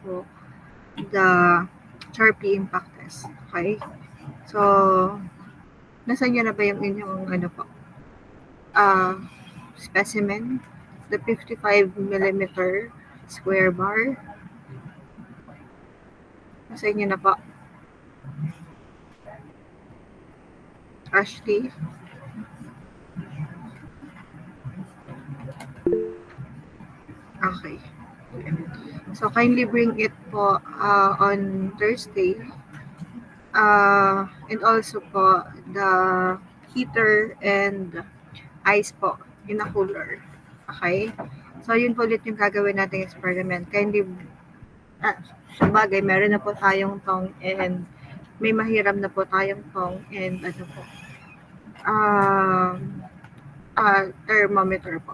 po the Sharpie impact test. Okay? So, nasa inyo na ba yung inyong specimen? The 55 millimeter square bar. Nasa inyo na po. Ashley? Okay. So, kindly bring it po on Thursday. And also po, the heater and ice po in a cooler. Okay? So, yun po ulit yung gagawin nating experiment. Kindly, sabagay, meron na po tayong tong and may mahiram na po tayong tong and thermometer po.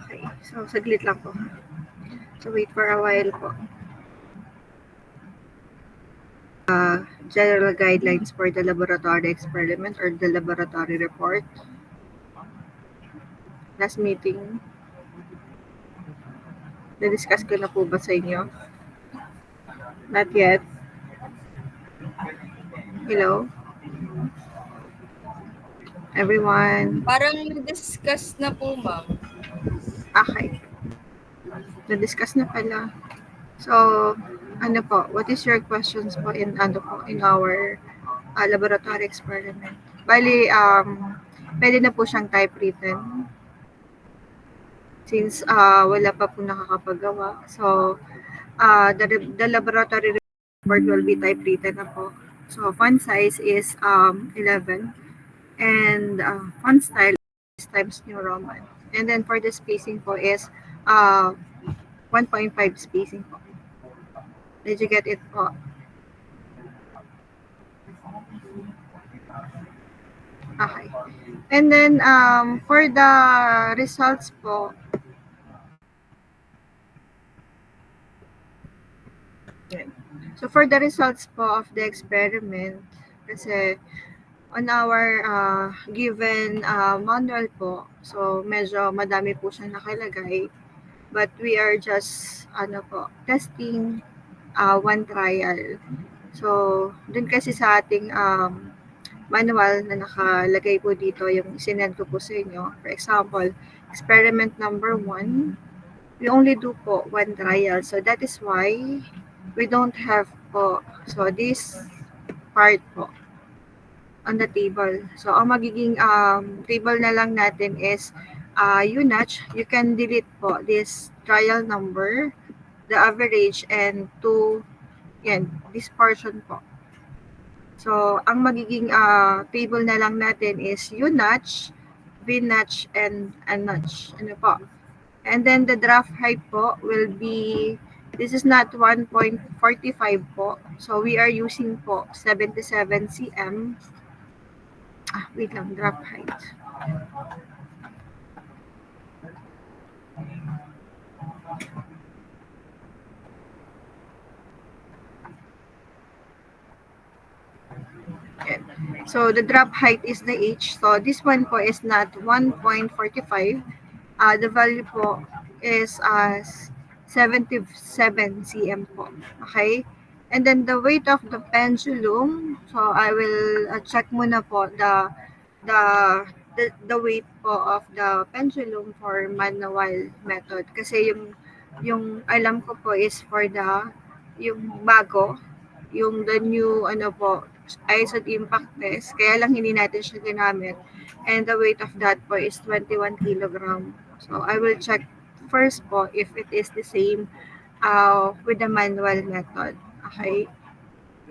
Okay. So, saglit lang po. So, wait for a while po. General guidelines for the laboratory experiment or the laboratory report. Last meeting, na-discuss ko na po ba sa inyo? Not yet. Hello? Everyone? Parang na-discuss na po, ma'am. Okay. Na-discuss na pala. So, what is your questions po in our laboratory experiment? Bali, pwede na po siyang typewritten since wala pa po nakakapagawa. So, the laboratory report will be typewritten na po. So, font size is 11 and font style is Times New Roman. And then for the spacing po is 1.5 spacing po. Did you get it po? Okay. And then for the results po, so for the results po of the experiment, kasi on our given manual po, so medyo madami po siya nakalagay, but we are just testing one trial. So, dun kasi sa ating manual na nakalagay po dito yung sinend ko po sa inyo. For example, experiment number 1, we only do po one trial. So, that is why we don't have po, so this part po on the table. So, ang magiging table na lang natin is UNACH. You can delete po this trial number, the average, and this portion po. So, ang magiging table na lang natin is UNACH, VNACH, and ANACH. Ano po? And then the draft height po will be, this is not 1.45 po. So, we are using po 77 cm. Wait lang, draft height. So, the drop height is the H. So, this one po is not 1.45. The value po is 77 cm po. Okay? And then, the weight of the pendulum. So, I will check muna po the weight po of the pendulum for manual method. Kasi yung alam ko po is for yung bago, yung the new ISO impact test, kaya lang hindi natin siya ginamit. And the weight of that po is 21 kilogram. So, I will check first po if it is the same with the manual method. Okay?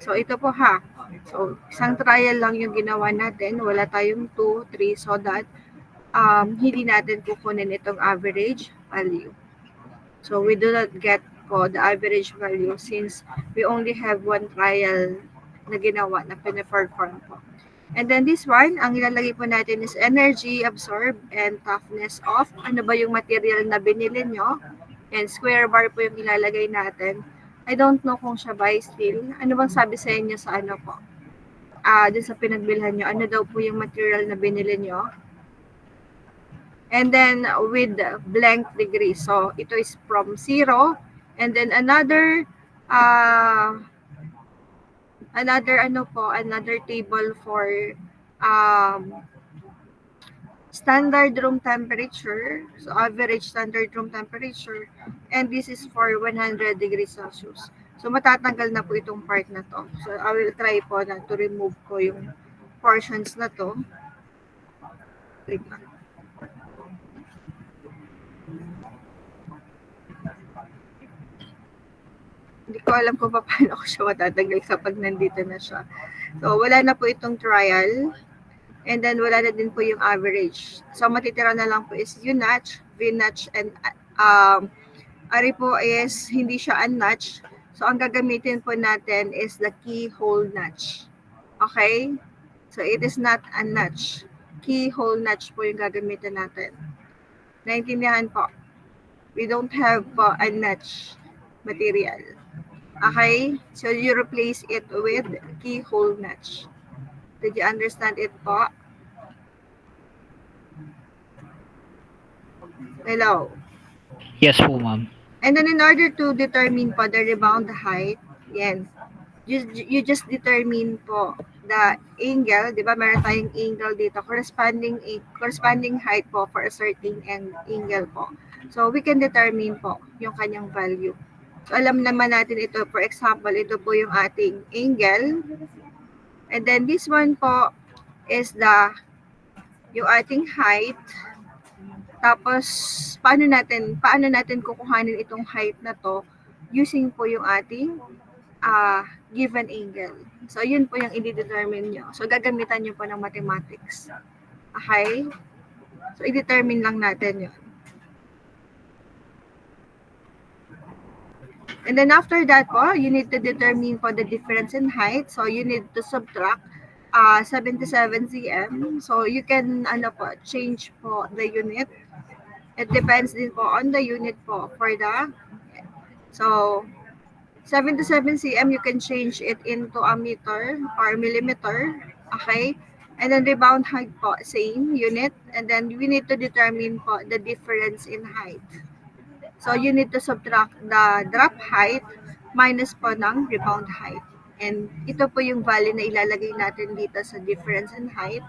So, ito po ha. So, isang trial lang yung ginawa natin. Wala tayong 2, 3 so that hindi natin kukunin itong average value. So, we do not get po the average value since we only have one trial na ginawa na pina-perform po. And then this one, ang ilalagay po natin is energy absorbed and toughness of. Ano ba yung material na binili nyo? And square bar po yung ilalagay natin. I don't know kung siya by steel. Ano bang sabi sa inyo sa ano po? Dun sa pinagbilhan nyo, ano daw po yung material na binili nyo? and then with blank degree. So ito is from 0, and then another another table for um, standard room temperature, so average standard room temperature, and this is for 100 degrees Celsius. So matatanggal na po itong part na to. So I will try po na to remove ko yung portions na to. Wait lang. Hindi ko alam kung paano ko siya matatanggal kapag nandito na siya. So wala na po itong trial. And then, wala na din po yung average. So, matitira na lang po is U-notch, V-notch, and ari po is hindi siya unnotch. So, ang gagamitin po natin is the keyhole notch. Okay? So, it is not unnotch. Keyhole notch po yung gagamitin natin. Naintindihan po? We don't have po unnotch material. Okay? So, you replace it with keyhole notch. Did you understand it po? Hello? Yes po, ma'am. And then in order to determine po the rebound height, yan, you just determine po the angle, di ba? Meron tayong angle dito, corresponding height po for a certain angle po. So, we can determine po yung kanyang value. So, alam naman natin ito, for example, ito po yung ating angle. And then this one po is yung ating height. Tapos, paano natin kukuhanin itong height na to using po yung ating given angle. So, yun po yung i-determine nyo. So, gagamitan nyo po ng mathematics. Okay? So, i-determine lang natin yun. And then after that po, you need to determine po the difference in height. So, you need to subtract 77 cm. So, you can change po the unit. It depends din po on the unit po for the, so, 77 cm, you can change it into a meter or millimeter. Okay? And then rebound height po, same unit. And then we need to determine po the difference in height. So, you need to subtract the drop height minus po ng rebound height. And ito po yung value na ilalagay natin dito sa difference in height.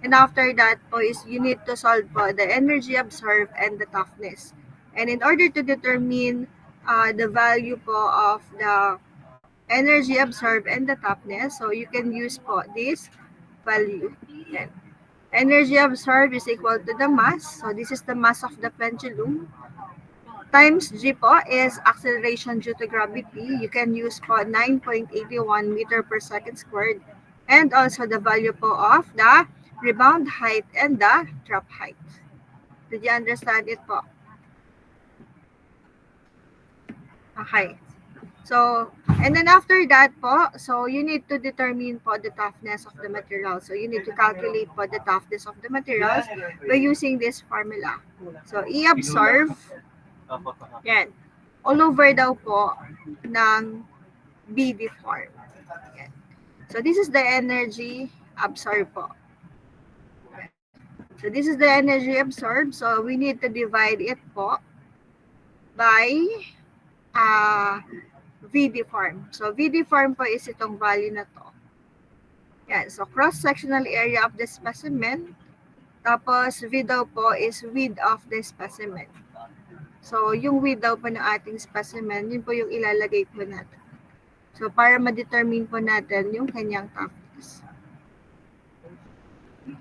And after that po is you need to solve po the energy absorbed and the toughness. And in order to determine the value po of the energy absorbed and the toughness, so you can use po this value. Yan. Energy absorbed is equal to the mass. So this is the mass of the pendulum. Times G po is acceleration due to gravity. You can use po 9.81 meter per second squared. And also the value po of the rebound height and the drop height. Did you understand it po? Okay. So, and then after that po, so you need to determine po the toughness of the material. So, you need to calculate po the toughness of the materials by using this formula. So, E-absorb, yan, all over daw po ng BD form. Yan. So, this is the energy absorbed po. So, this is the energy absorbed. So, we need to divide it po by VD form. So, VD form po is itong value na to. Yan. So, cross-sectional area of the specimen. Tapos, V daw po is width of the specimen. So, yung width daw po ng ating specimen, yun po yung ilalagay po natin. So, para ma-determine po natin yung kanyang toughness.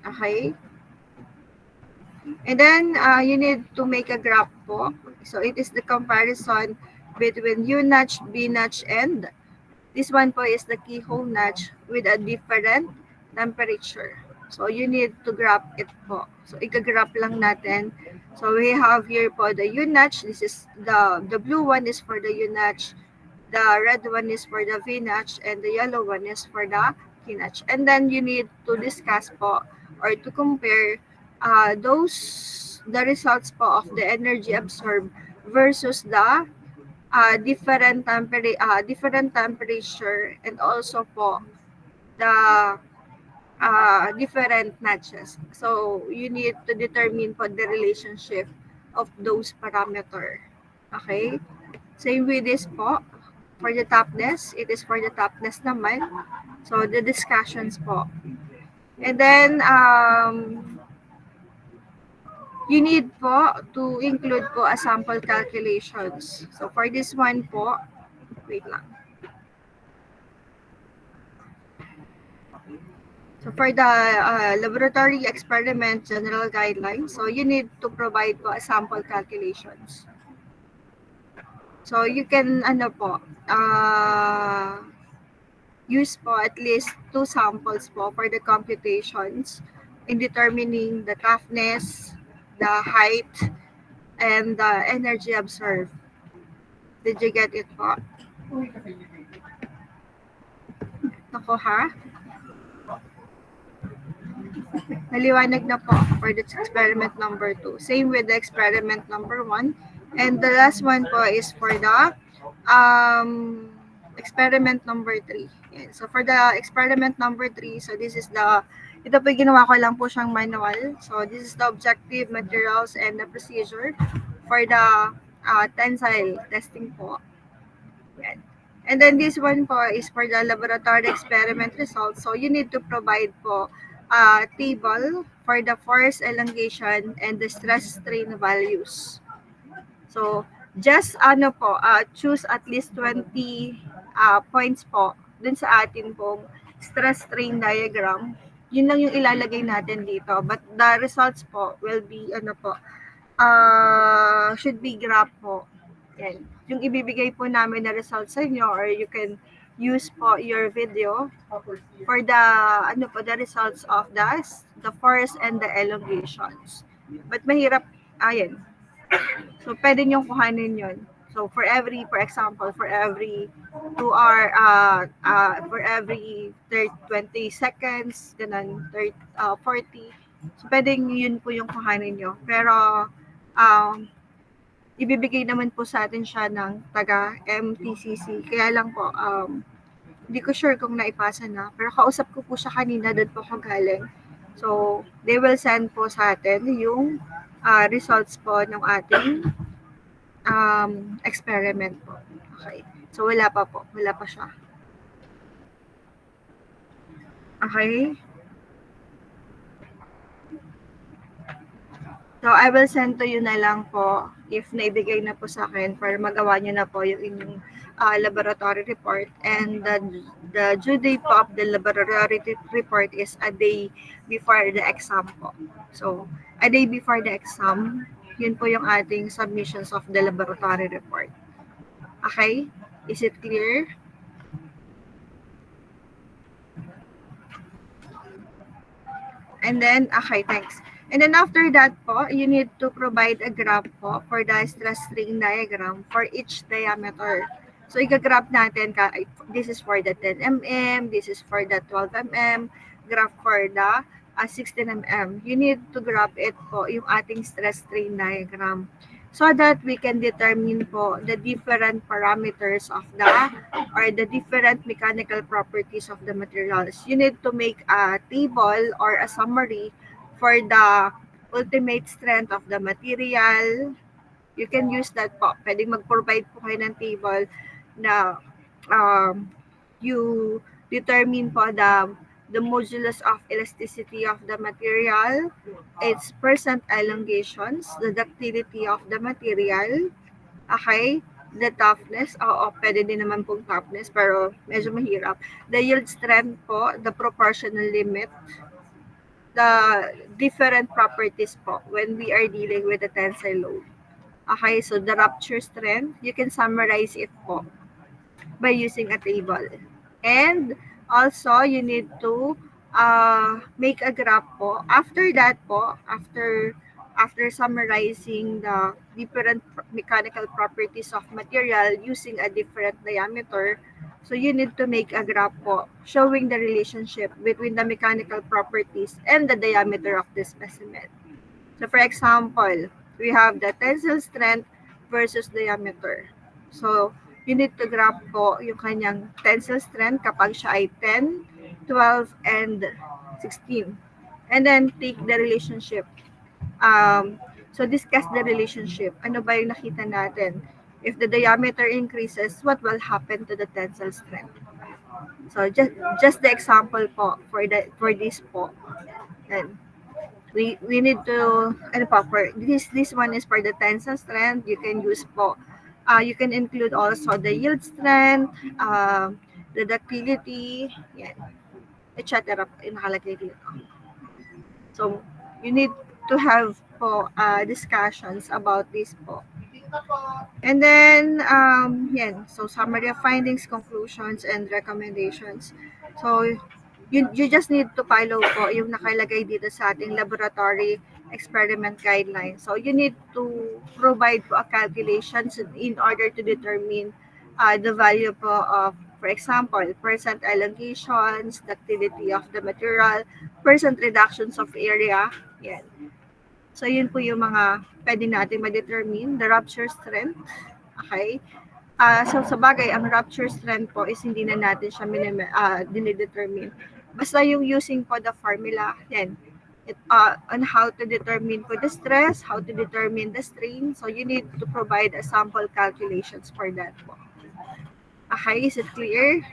Okay? And then, you need to make a graph po. So, it is the comparison between U-notch, B-notch, and this one po is the keyhole notch with a different temperature. So, you need to graph it po. So, ika-graph lang natin. So, we have here po the U-notch. This is the blue one is for the U-notch. The red one is for the V-notch. And the yellow one is for the K-notch. And then, you need to discuss po or to compare the results po of the energy absorbed versus the different temperature and also po the different notches. So, you need to determine po the relationship of those parameter. Okay? Same with this po. For the toughness, it is for the toughness naman. So, the discussions po. And then, you need po to include po a sample calculations. So, for this one po, wait lang. So, for the laboratory experiment general guidelines, so you need to provide po a sample calculations. So, you can, use po at least 2 samples po for the computations in determining the toughness, the height, and the energy observed. Did you get it po? Nako ha? Naliwanag na po for the experiment number 2. Same with the experiment number 1. And the last one po is for the experiment number 3. Yan. So for the experiment number 3, so this is ito po ginawa ko lang po siyang manual. So this is the objective, materials, and the procedure for the tensile testing po. Yan. And then this one po is for the laboratory experiment results. So you need to provide po a table for the force elongation and the stress strain values. So just choose at least 20 points po dun sa atin pong stress strain diagram. Yun lang yung ilalagay natin dito. But the results po will be should be graph po. Yan. Yung ibibigay po namin na results sa inyo, or you can use po your video for the results of the force and the elongations. But mahirap, ayan. So, pwede nyo kuhanin yun. So, for example, for every 2 hour, for every 20 seconds, ganun, 40. So, pwede yun po yung kuhanin nyo. Pero, ibibigay naman po sa atin siya ng taga MTCC. Kaya lang po, hindi ko sure kung naipasa na. Pero kausap ko po siya kanina, doon po ako galing. So, they will send po sa atin yung results po ng ating experiment po. Okay. So, wala pa po. Wala pa siya. Okay. So, I will send to you na lang po if naibigay na po sa akin para magawa nyo na po yung inyong laboratory report. And the due date po of the laboratory report is a day before the exam po. So, a day before the exam, yun po yung ating submissions of the laboratory report. Okay? Is it clear? And then, okay, thanks. And then after that po, you need to provide a graph po for the stress strain diagram for each diameter. So, i-graph natin, this is for the 10 mm, this is for the 12 mm, graph for the 16 mm. You need to graph it po, yung ating stress strain diagram, so that we can determine po the different parameters of the different mechanical properties of the materials. You need to make a table or a summary for the ultimate strength of the material. You can use that po. Pwedeng mag-provide po kayo ng table na you determine po the modulus of elasticity of the material, its percent elongations, the ductility of the material, okay, the toughness, pwede din naman pong toughness, pero medyo mahirap. The yield strength po, the proportional limit, the different properties po when we are dealing with the tensile load. Okay, so the rupture strength, you can summarize it po by using a table. And also, you need to make a graph po. After that po, after summarizing the different mechanical properties of material using a different diameter, so you need to make a graph po showing the relationship between the mechanical properties and the diameter of the specimen. So for example, we have the tensile strength versus diameter. So you need to graph po yung kanyang tensile strength kapag siya ay 10, 12, and 16. And then take the relationship. So discuss the relationship. Ano ba yung nakita natin? If the diameter increases, what will happen to the tensile strength? So just the example po for this po. And we need to ano pa for this one is for the tensile strength. You can use po you can include also the yield strength, the ductility, yan, etc. Nakalagay dito. So you need to have po discussions about this po. And then, yan. So, summary of findings, conclusions, and recommendations. So, you just need to follow po yung nakalagay dito sa ating laboratory experiment guidelines. So, you need to provide po a calculations in order to determine the value po of, for example, percent elongations, ductility of the material, percent reductions of area. Yan. So, yun po yung mga pwede natin ma-determine. The rupture strength. Okay? So, sa bagay, ang rupture strength po is hindi na natin siya dinidetermine. Basta yung using po the formula, yan. On how to determine po the stress, how to determine the strain. So, you need to provide a sample calculations for that po. Okay? Is it clear?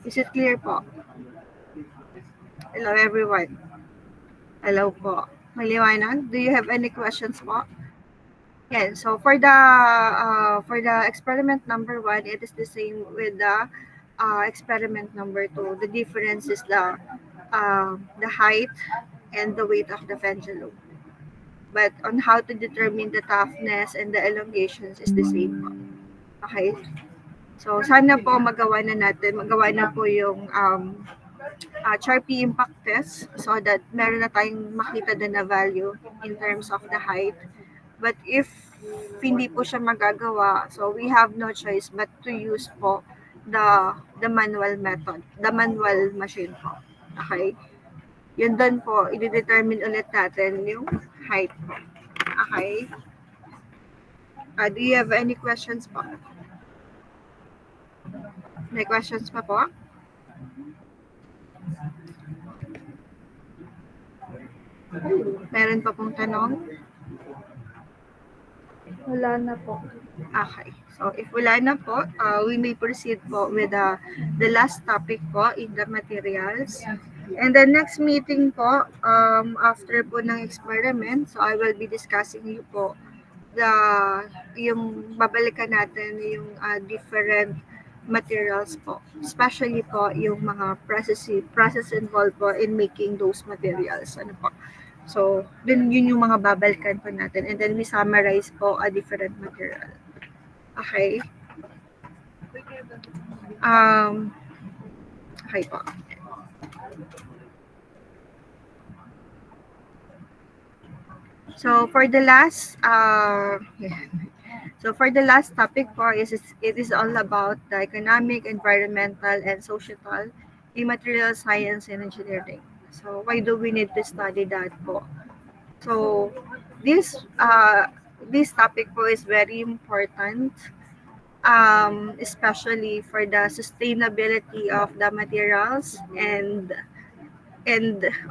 Is it clear po? Hello, everyone. Hello po. Maliwanag? Do you have any questions po? Yeah, so for the experiment number 1, it is the same with the experiment number 2. The difference is the height and the weight of the pendulum. But on how to determine the toughness and the elongations is the same po. Okay? So sana po magawa na po yung Charpy impact test so that meron na tayong makita din na value in terms of the height. But if hindi po siya magagawa, so we have no choice but to use po the manual method, the manual machine po. Okay? Yun doon po, i-determine ulit natin yung height po. Okay? Do you have any questions po? May questions pa po? Meron pa pong tanong? Wala na po. Okay. So, if wala na po, we may proceed po with the last topic po in the materials. And the next meeting po, after po ng experiment, so I will be discussing you po yung babalikan natin yung different materials po. Especially po yung mga process involved po in making those materials. Ano po? So, yun yung mga babalikan po natin. And then we summarize po a different material. Okay? Okay po. So, for the last topic po it is all about the economic, environmental, and societal in material science and engineering. So, why do we need to study that po? So, this topic po is very important, especially for the sustainability of the materials and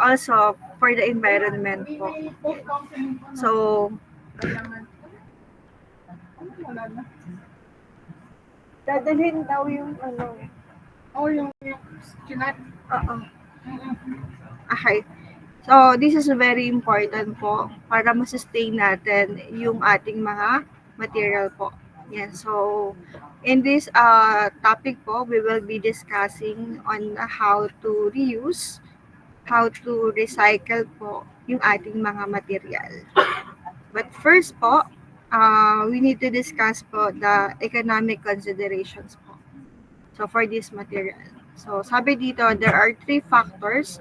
also for the environment po. So, dadalhin daw yung yung kinat. Oo. Okay. So, this is very important po para ma-sustain natin yung ating mga material po. Yan. So, in this topic po, we will be discussing on how to reuse, how to recycle po yung ating mga material. But first po, we need to discuss po the economic considerations po. So, for this material. So, sabi dito, there are 3 factors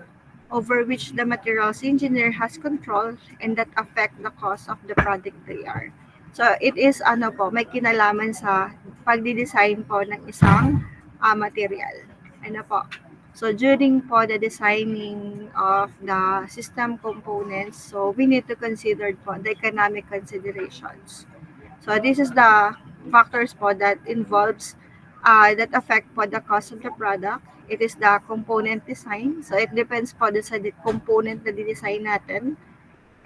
over which the materials engineer has control and that affect the cost of the product they are. So, it is may kinalaman sa pagdi-design po ng isang material. So, during po the designing of the system components, so we need to consider po the economic considerations. So, this is the factors po that involves that affect po the cost of the product. It is the component design. So it depends po dun sa component na didesign natin.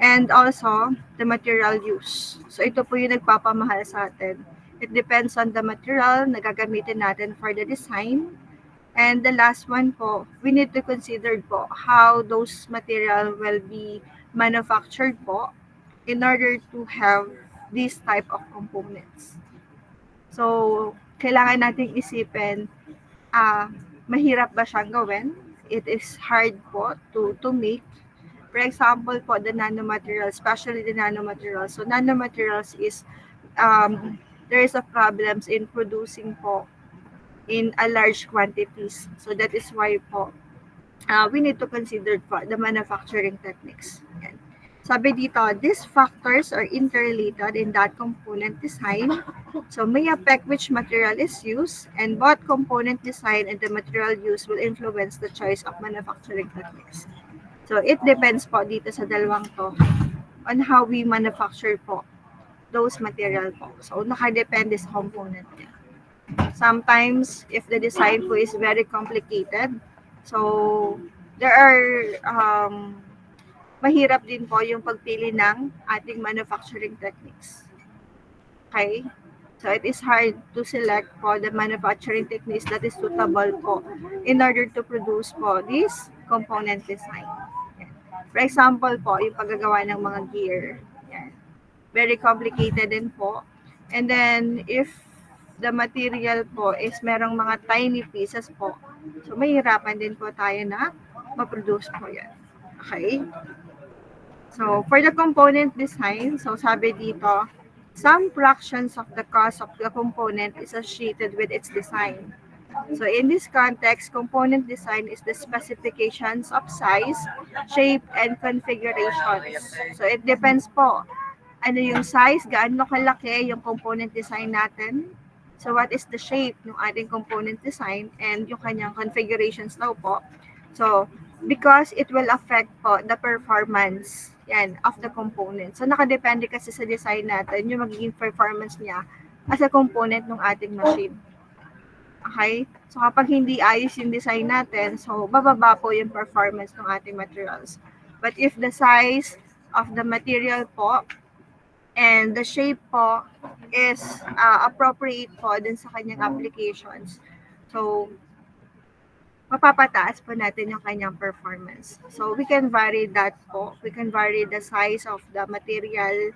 And also, the material use. So ito po yung nagpapamahal sa atin. It depends on the material na gagamitin natin for the design. And the last one po, we need to consider po how those material will be manufactured po in order to have this type of components. So, kailangan nating isipin, mahirap ba siyang gawin? It is hard po to make. For example po, the nanomaterials, especially the nanomaterials. So, nanomaterials is, there is a problems in producing po in a large quantities. So, that is why po, we need to consider po the manufacturing techniques. Yan. Sabi dito, these factors are interrelated in that component design. So may affect which material is used, and both component design and the material used will influence the choice of manufacturing techniques. So it depends po dito sa dalawang to on how we manufacture po those material po. So nakadepende sa component niya. Sometimes, if the design po is very complicated, so there are mahirap din po yung pagpili ng ating manufacturing techniques. Okay? So it is hard to select po the manufacturing techniques that is suitable po in order to produce po this component design. Yan. For example po, yung paggagawa ng mga gear. Yan. Very complicated din po. And then, if the material po is merong mga tiny pieces po, so mahirapan din po tayo na ma-produce po yan. Okay? So, for the component design, so sabi dito, some fractions of the cost of the component is associated with its design. So, in this context, component design is the specifications of size, shape, and configurations. So, it depends po. Ano yung size, gaano kalaki yung component design natin. So, what is the shape ng ating component design and yung kanyang configurations daw po. So, because it will affect po the performance yan, of the component. So, nakadepende kasi sa design natin yung magiging performance niya as a component ng ating machine. Okay? So, kapag hindi ayos yung design natin, so, bababa po yung performance ng ating materials. But if the size of the material po and the shape po is appropriate po dun sa kanyang applications, so, mapapataas po natin yung kanyang performance. So, we can vary that po. We can vary the size of the material,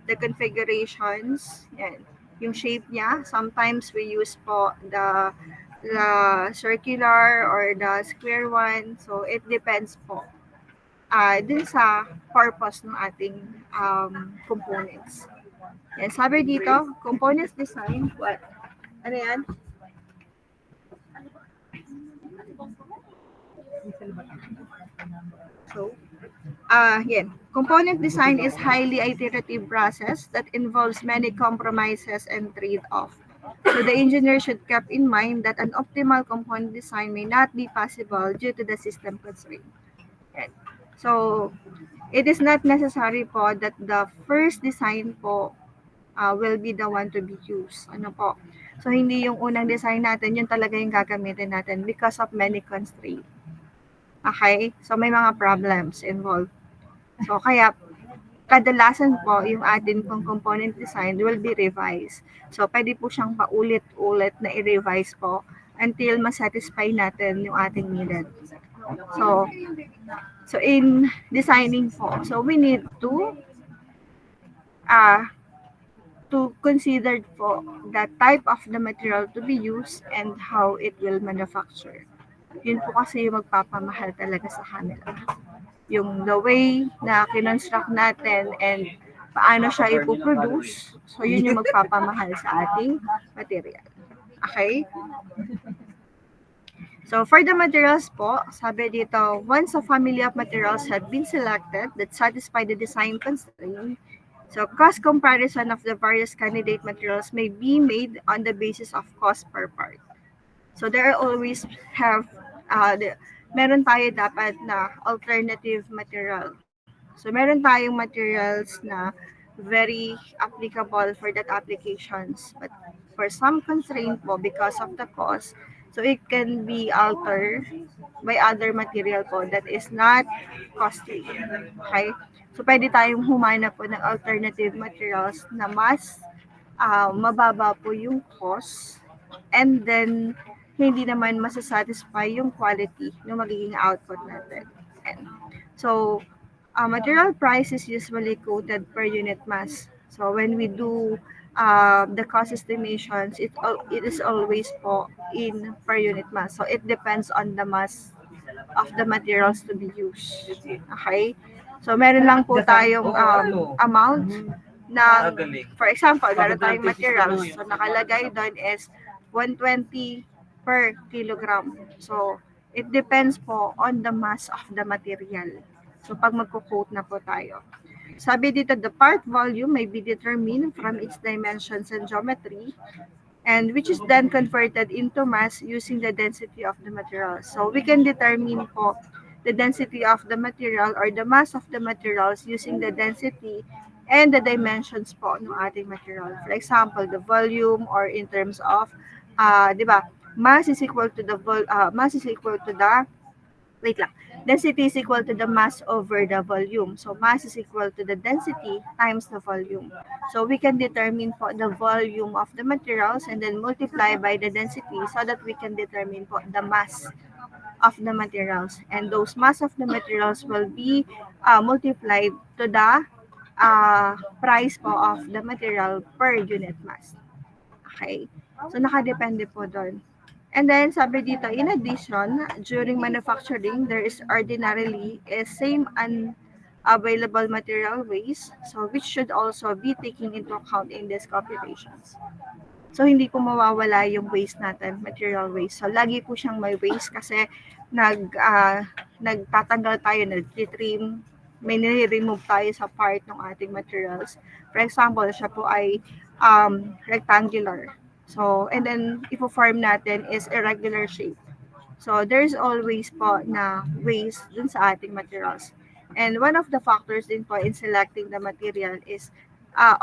the configurations, yan. Yung shape niya, sometimes we use po the circular or the square one. So, it depends po din sa purpose ng ating components. Yan, sabi dito, components design, what? Ano yan? So, yan. Component design is highly iterative process that involves many compromises and trade-off. So the engineer should keep in mind that an optimal component design may not be possible due to the system constraint. Yan. So, it is not necessary po that the first design po will be the one to be used. Ano po? So, hindi yung unang design natin, yun talaga yung gagamitin natin because of many constraints. Okay? So, may mga problems involved. So, kaya, kadalasan po, yung atin pong component design will be revised. So, pwede po siyang paulit-ulit na i-revise po until masatisfy natin yung ating needed. So in designing po, so we need to consider po the type of the material to be used and how it will manufacture. Yun po kasi yung magpapamahal talaga sa kanila. Yung the way na kinonstruct natin and paano siya ipoproduce, so yun yung magpapamahal sa ating material. Okay? So for the materials po, sabi dito, once a family of materials had been selected that satisfy the design constraint, so cost comparison of the various candidate materials may be made on the basis of cost per part. So there always have, meron tayo dapat na alternative material. So meron tayong materials na very applicable for that applications. But for some constraint po because of the cost, so it can be altered by other material po that is not costly. Okay? So, pwede tayong humanap po ng alternative materials na mas mababa po yung cost, and then hindi naman masasatisfy yung quality ng magiging output natin. And so, material price is usually quoted per unit mass. So when we do the cost estimations, it is always po in per unit mass. So it depends on the mass of the materials to be used. Okay? So meron lang po tayong amount ng, for example, meron tayong materials. So nakalagay doon is 120 per kilogram. So it depends po on the mass of the material. So pag magko-quote na po tayo. Sabi dito, the part volume may be determined from its dimensions and geometry, and which is then converted into mass using the density of the material. So we can determine po the density of the material or the mass of the materials using the density and the dimensions po ng ating material. For example, the volume, or in terms of, di ba, mass is equal to the wait lang. Density is equal to the mass over the volume. So mass is equal to the density times the volume. So we can determine po the volume of the materials and then multiply by the density so that we can determine po the mass of the materials. And those mass of the materials will be multiplied to the price po of the material per unit mass. Okay? So nakadepende po doon. And then, sabi dito, in addition, during manufacturing, there is ordinarily a same unavailable material waste, so which should also be taken into account in these computations. So, hindi po mawawala yung waste natin, material waste. So, lagi po siyang may waste kasi nagtatanggal tayo, nag-trim, may nire-remove tayo sa part ng ating materials. For example, siya po ay rectangular. So, and then, ipo-form natin is irregular shape. So, there's always po na waste dun sa ating materials. And one of the factors din po in selecting the material is,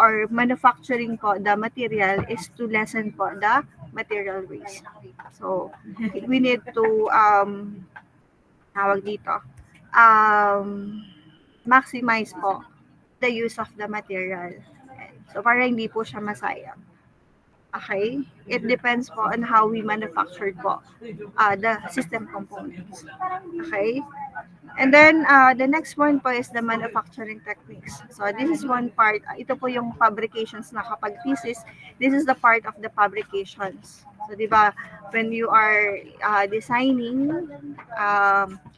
or manufacturing po the material, is to lessen po the material waste. So, we need to, tawag dito, maximize po the use of the material. So, para hindi po siya masayang. Okay? It depends po on how we manufactured po the system components. Okay? And then, the next one po is the manufacturing techniques. So, this is one part. Ito po yung fabrications na kapag thesis. This is the part of the fabrications. So, di ba, when you are designing,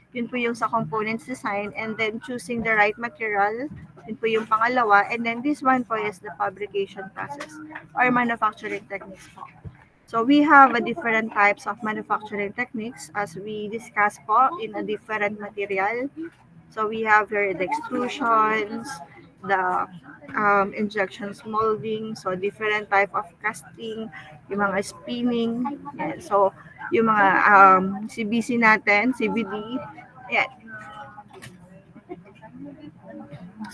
yun po yung sa components design, and then choosing the right material, yun po yung pangalawa. And then this one po is the fabrication process or manufacturing techniques po. So we have a different types of manufacturing techniques as we discussed po in a different material. So we have here the extrusions, the injections molding, so different type of casting, yung mga spinning, yan. So yung mga CBC natin, CBD, yan.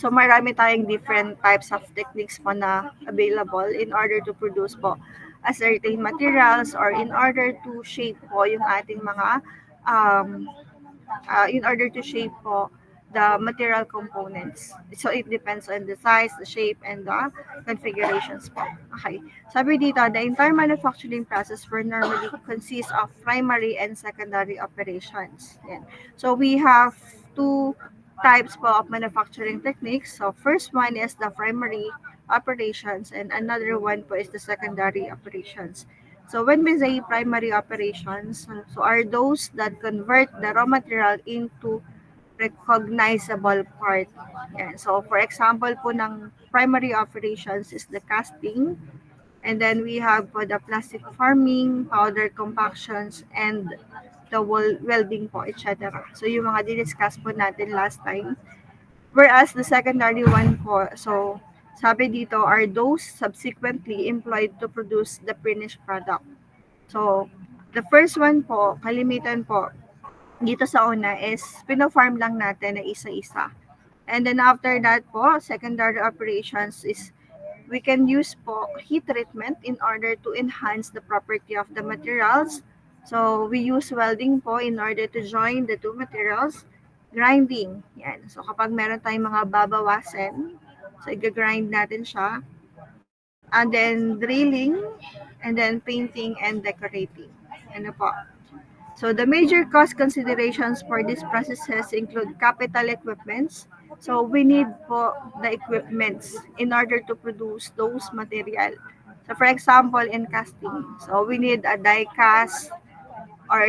So marami tayong different types of techniques po na available in order to produce po a certain materials or in order to shape po yung ating mga in order to shape po the material components. So it depends on the size, the shape, and the configurations po. Okay. Sabi dito, the entire manufacturing process will normally consist of primary and secondary operations. Yan. So we have two types po of manufacturing techniques. So first one is the primary operations and another one po is the secondary operations. So when we say primary operations, so are those that convert the raw material into recognizable part. Yan. So for example po ng primary operations is the casting, and then we have po the plastic forming, powder compactions, and the welding po, etc. So yung mga di-discuss po natin last time. Whereas the secondary one po, so sabi dito are those subsequently employed to produce the finished product. So the first one po, kalimitan po, dito sa una is pino-farm lang natin na isa-isa. And then after that po, secondary operations is We can use po heat treatment in order to enhance the property of the materials. So, we use welding po in order to join the two materials. Grinding, yan. So, kapag meron tayong mga babawasan, so, i-grind natin siya. And then, drilling, and then painting and decorating. Ano po? So the major cost considerations for these processes include capital equipments. So we need po the equipments in order to produce those material. So for example, in casting, so we need a die cast or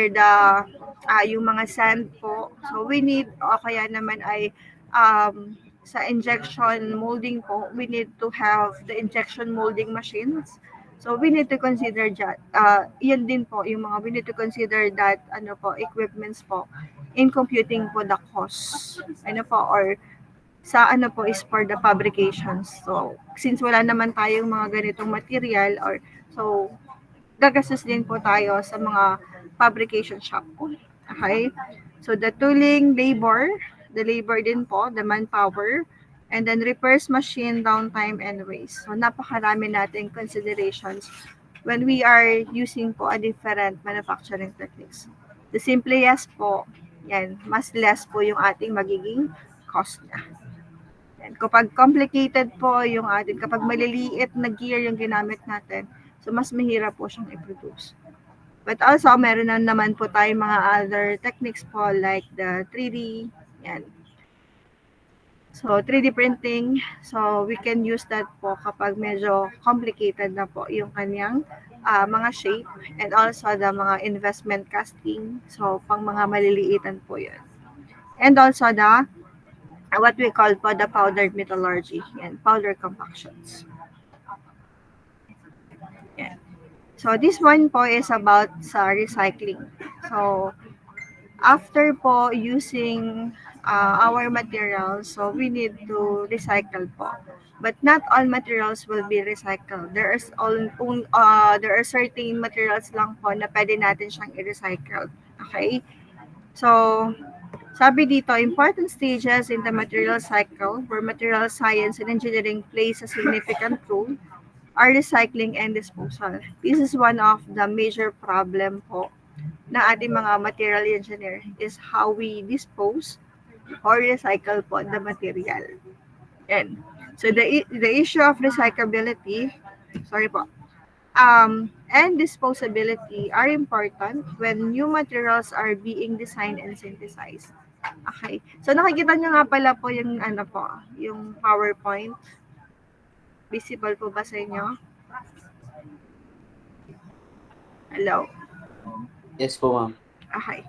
yung mga sand po. So we need o kaya naman ay sa injection molding po, we need to have the injection molding machines. So we need to consider that yun din po yung mga we need to consider that ano po equipments po in computing po the cost. Ano po or sa ano po is for the fabrications. So since wala naman tayong mga ganitong material or so gagastos din po tayo sa mga fabrication shop. Okay? So, the tooling, the labor din po, the manpower, and then repairs machine, downtime, and waste. So, napakarami nating considerations when we are using po a different manufacturing techniques. The simplest po, yan, mas less po yung ating magiging cost niya. Yan. Kapag complicated po yung ating, kapag maliliit na gear yung ginamit natin, so mas mahirap po siyang i-produce. But also, meron na naman po tayong mga other techniques po like the 3D, yan. So, 3D printing, so we can use that po kapag medyo complicated na po yung kanyang mga shape and also the mga investment casting. So, pang mga maliliitan po yun. And also the what we call po the powdered metallurgy and powder compactions. Yan. So, this one po is about sa recycling. So, after po using our materials, so we need to recycle po. But not all materials will be recycled. There are certain materials lang po na pwede natin siyang i-recycle. Okay? So, sabi dito, important stages in the material cycle where material science and engineering plays a significant role are recycling and disposal. This is one of the major problem po na ating mga material engineer is how we dispose or recycle po the material. And so the issue of recyclability, sorry po, and disposability are important when new materials are being designed and synthesized. Okay. So nakikita niyo nga pala po yung ano po, yung PowerPoint. Visible po ba sa inyo? Hello. Yes po, ma'am. Okay.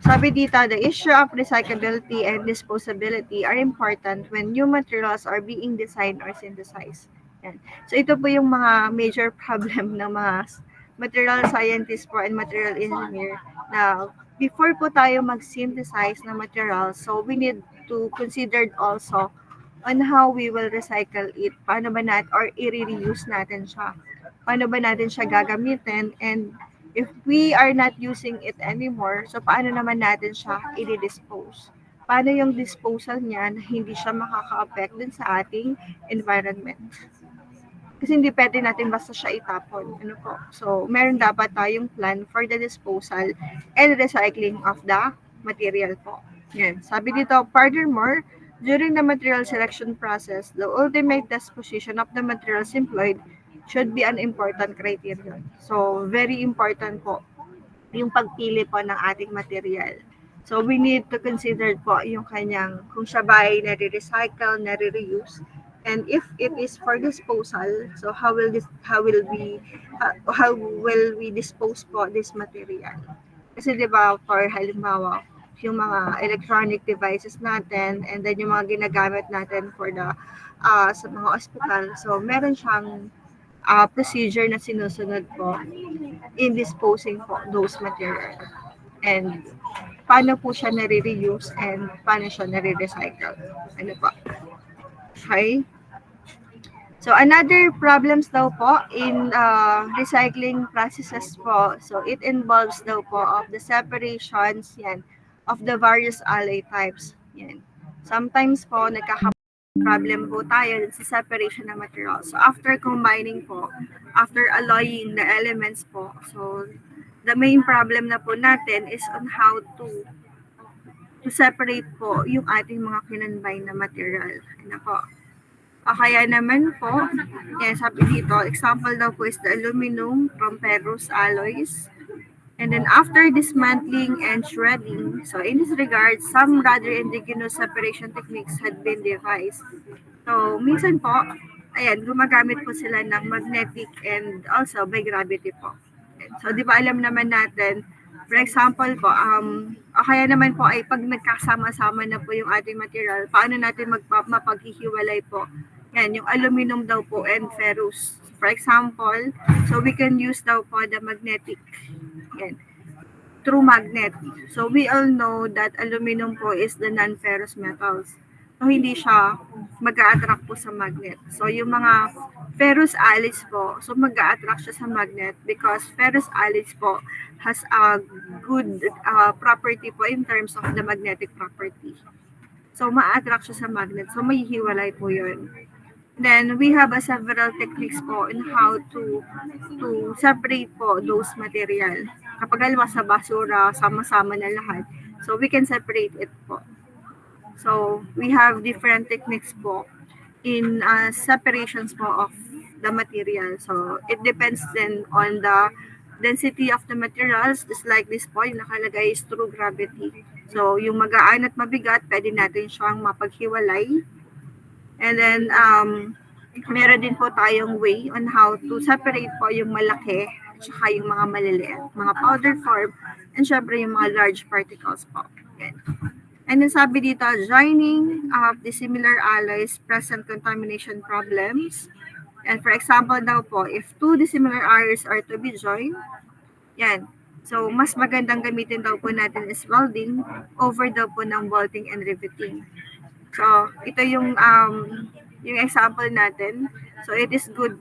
Sabi dito, the issue of recyclability and disposability are important when new materials are being designed or synthesized. Yan. So ito po yung mga major problem ng mga material scientists po and material engineer na before po tayo mag-synthesize ng materials, so we need to consider also on how we will recycle it. Paano ba natin or i-reuse natin siya? Paano ba natin siya gagamitin? And if we are not using it anymore, so paano naman natin siya i-dispose? Paano yung disposal niya na hindi siya makaka-affect dun sa ating environment? Kasi hindi pwede natin basta siya itapon. Ano po? So, meron dapat tayong plan for the disposal and recycling of the material po. Yan. Sabi dito, furthermore, during the material selection process, the ultimate disposition of the materials employed should be an important criterion. So, very important po yung pagpili po ng ating material. So, we need to consider po yung kanyang, kung siya ba ay nare-recycle, nare-reuse, and if it is for disposal, so how will we dispose po this material? Kasi 'di ba, for halimbawa, yung mga electronic devices natin and then yung mga ginagamit natin for the sa mga ospital. So meron siyang procedure na sinusunod po in disposing po those material. And paano po siya nare-reuse and paano siya nare-recycle. Ano po? Okay? So another problems daw po in recycling processes po. So it involves daw po of the separations yan of the various alloy types. Yan. Sometimes po problem po tayo sa separation ng materials. So after combining po, after alloying the elements po, so the main problem na po natin is on how to separate po yung ating mga kinonbine na material. Ano po? Kaya naman po, yan, sabi dito, example daw po is the aluminum from ferrous alloys. And then after dismantling and shredding, so in this regard, some rather indigenous separation techniques had been devised. So minsan po, ayan, gumagamit po sila ng magnetic and also by gravity po. So di ba alam naman natin, for example po, kaya naman po ay pag nagkasama-sama na po yung ating material, paano natin mapaghihiwalay po? Yan, yung aluminum daw po and ferrous. For example, so we can use daw po the magnetic. Yan, through magnet. So we all know that aluminum po is the non-ferrous metals. So hindi siya mag-a-attract po sa magnet. So yung mga ferrous alloys po, so mag-a-attract siya sa magnet because ferrous alloys po has a good property po in terms of the magnetic property. So ma-attract siya sa magnet. So mahihiwalay po yun. Then we have several techniques po in how to separate po those material. Kapag halimbawa sa basura, sama-sama na lahat. So we can separate it po. So we have different techniques po in separations po of the material. So it depends then on the density of the materials. Just like this po, yung nakalagay is through gravity. So yung magaan at mabigat, pwede natin siyang mapaghiwalay. And then, meron din po tayong way on how to separate po yung malaki at saka yung mga maliliit, mga powder form, and syempre yung mga large particles po. Yan. And then sabi dito, joining of the similar alloys present contamination problems. And for example daw po, if two dissimilar alloys are to be joined, yan. So, mas magandang gamitin daw po natin is welding over daw po ng bolting and riveting. So, ito yung example natin. So, it is good.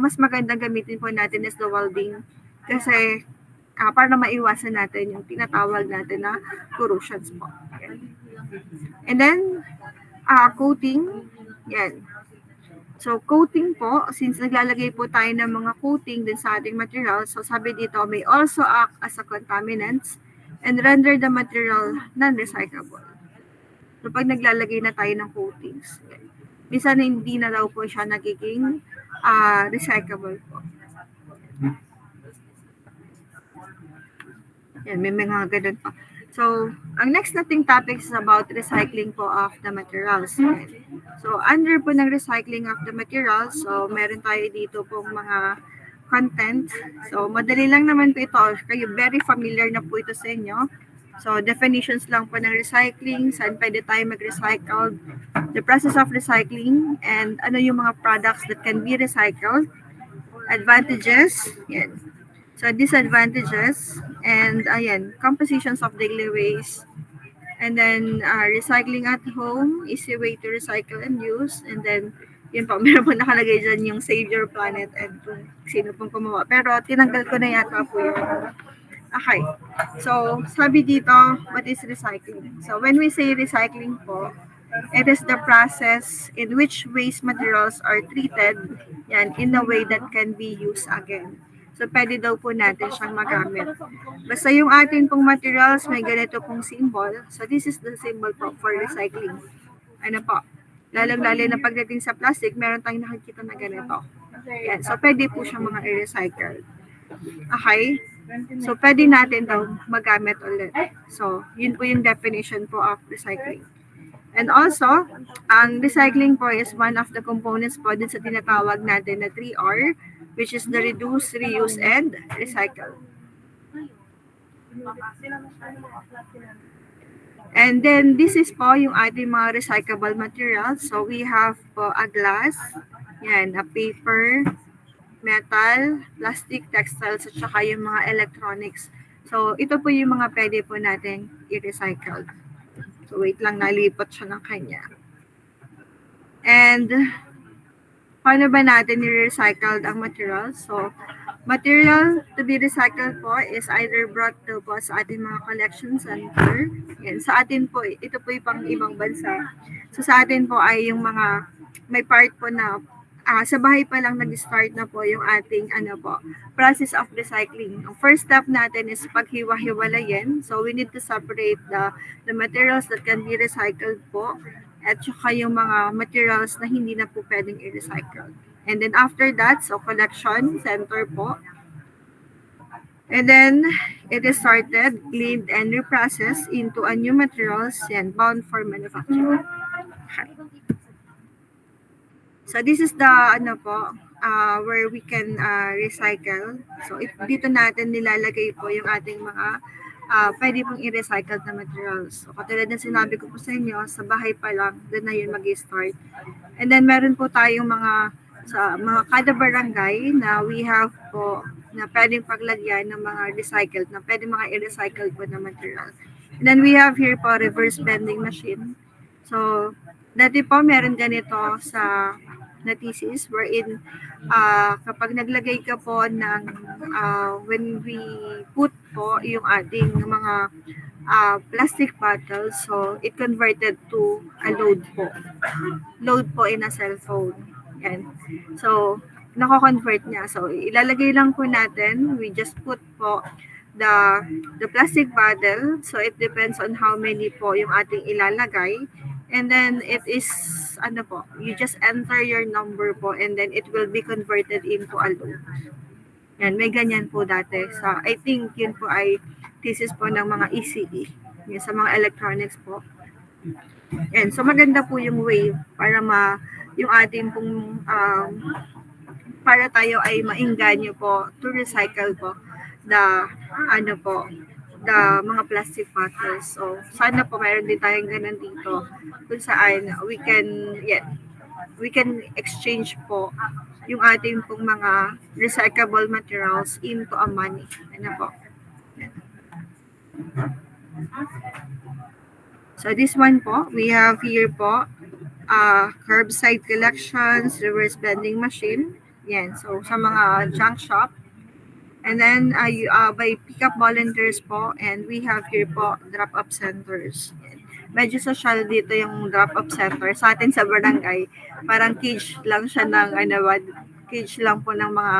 Mas magandang gamitin po natin is the welding kasi para maiwasan natin yung tinatawag natin na corrosions po. Yan. And then, coating. Yan. So, coating po, since naglalagay po tayo ng mga coating din sa ating material, so sabi dito, may also act as a contaminants and render the material non-recyclable. So, pag naglalagay na tayo ng coatings, minsan hindi na daw po siya nagiging recyclable po. Yan, may mga ganun pa. So, ang next nating topic is about recycling po of the materials. So, under po ng recycling of the materials, so meron tayo dito pong mga content. So, madali lang naman po ito. Kayo, very familiar na po ito sa inyo. So, definitions lang po ng recycling, saan pwede tayo mag-recycle, the process of recycling, and ano yung mga products that can be recycled, advantages, yan. So, disadvantages, and ayan, compositions of daily waste, and then recycling at home, easy way to recycle and use, and then, yun po, meron po nakalagay dyan yung Save Your Planet and kung sino pong gumawa. Pero, tinanggal ko na yata po yun. Okay. So, sabi dito, what is recycling? So, when we say recycling po, it is the process in which waste materials are treated yan, in a way that can be used again. So, pwede daw po natin siyang magamit. Basta yung atin pong materials, may ganito pong symbol. So, this is the symbol po for recycling. Ano po? Lalong-lalo na pagdating sa plastic, meron tayong nakikita na ganito. Yan. So, pwede po siyang mga i-recycle. Okay? So, pwede natin daw magamit ulit. So, yun po yung definition po of recycling. And also, ang recycling po is one of the components po din sa tinatawag natin na 3R, which is the reduce, reuse, and recycle. And then, this is po yung ating mga recyclable materials. So, we have po a glass, yan, a paper, metal, plastic, textiles, at saka yung mga electronics. So, ito po yung mga pwede po natin i-recycle. So, wait lang, nalipat siya ng kanya. And, paano ba natin i-recycle ang materials? So, Material to be recycled po is either brought to po sa ating mga collection center. Yan. Sa atin po, ito po yung pang ibang bansa. So sa atin po ay yung mga may part po na sa bahay pa lang nag-start na po yung ating process of recycling. Ang first step natin is paghiwa-hiwalayin. So we need to separate the materials that can be recycled po at saka yung mga materials na hindi na po pwedeng i-recycle. And then after that, so collection center po. And then it is sorted, cleaned, and reprocessed into a new materials and bound for manufacture. Okay. So this is the where we can recycle. So dito natin nilalagay po yung ating mga pwede pong i-recycle na materials. So katulad na sinabi ko po sa inyo, sa bahay pa lang, doon na yun mag-start. And then meron po tayong sa mga kada barangay na we have po na pwedeng paglagyan ng mga recycled na pwedeng mga i-recycle po na material. And then we have here po reverse vending machine. So dati po meron ganito sa na thesis wherein kapag naglagay ka po ng when we put po yung ating mga plastic bottles, so it converted to a load po in a cellphone. Yan. So, nako-convert niya. So, ilalagay lang po natin. We just put po the plastic bottle. So, it depends on how many po yung ating ilalagay. And then, it is, you just enter your number po and then it will be converted into a load. Yan, may ganyan po dati. I think yun po ay thesis po ng mga ECE. Yan, sa mga electronics po. Yan, so maganda po yung way para yung ating pong para tayo ay maingganyo po to recycle po the mga plastic bottles. So sana po mayroon din tayong ganun dito kung saan we can exchange po yung ating pong mga recyclable materials into a money. Po. So this one po, we have here po curbside collections, reverse vending machine. Yan. So, sa mga junk shop. And then, by pick-up volunteers po. And we have here po, drop-off centers. Yan. Medyo social dito yung drop-off center. Sa atin sa barangay, parang cage lang siya ng, cage lang po ng mga,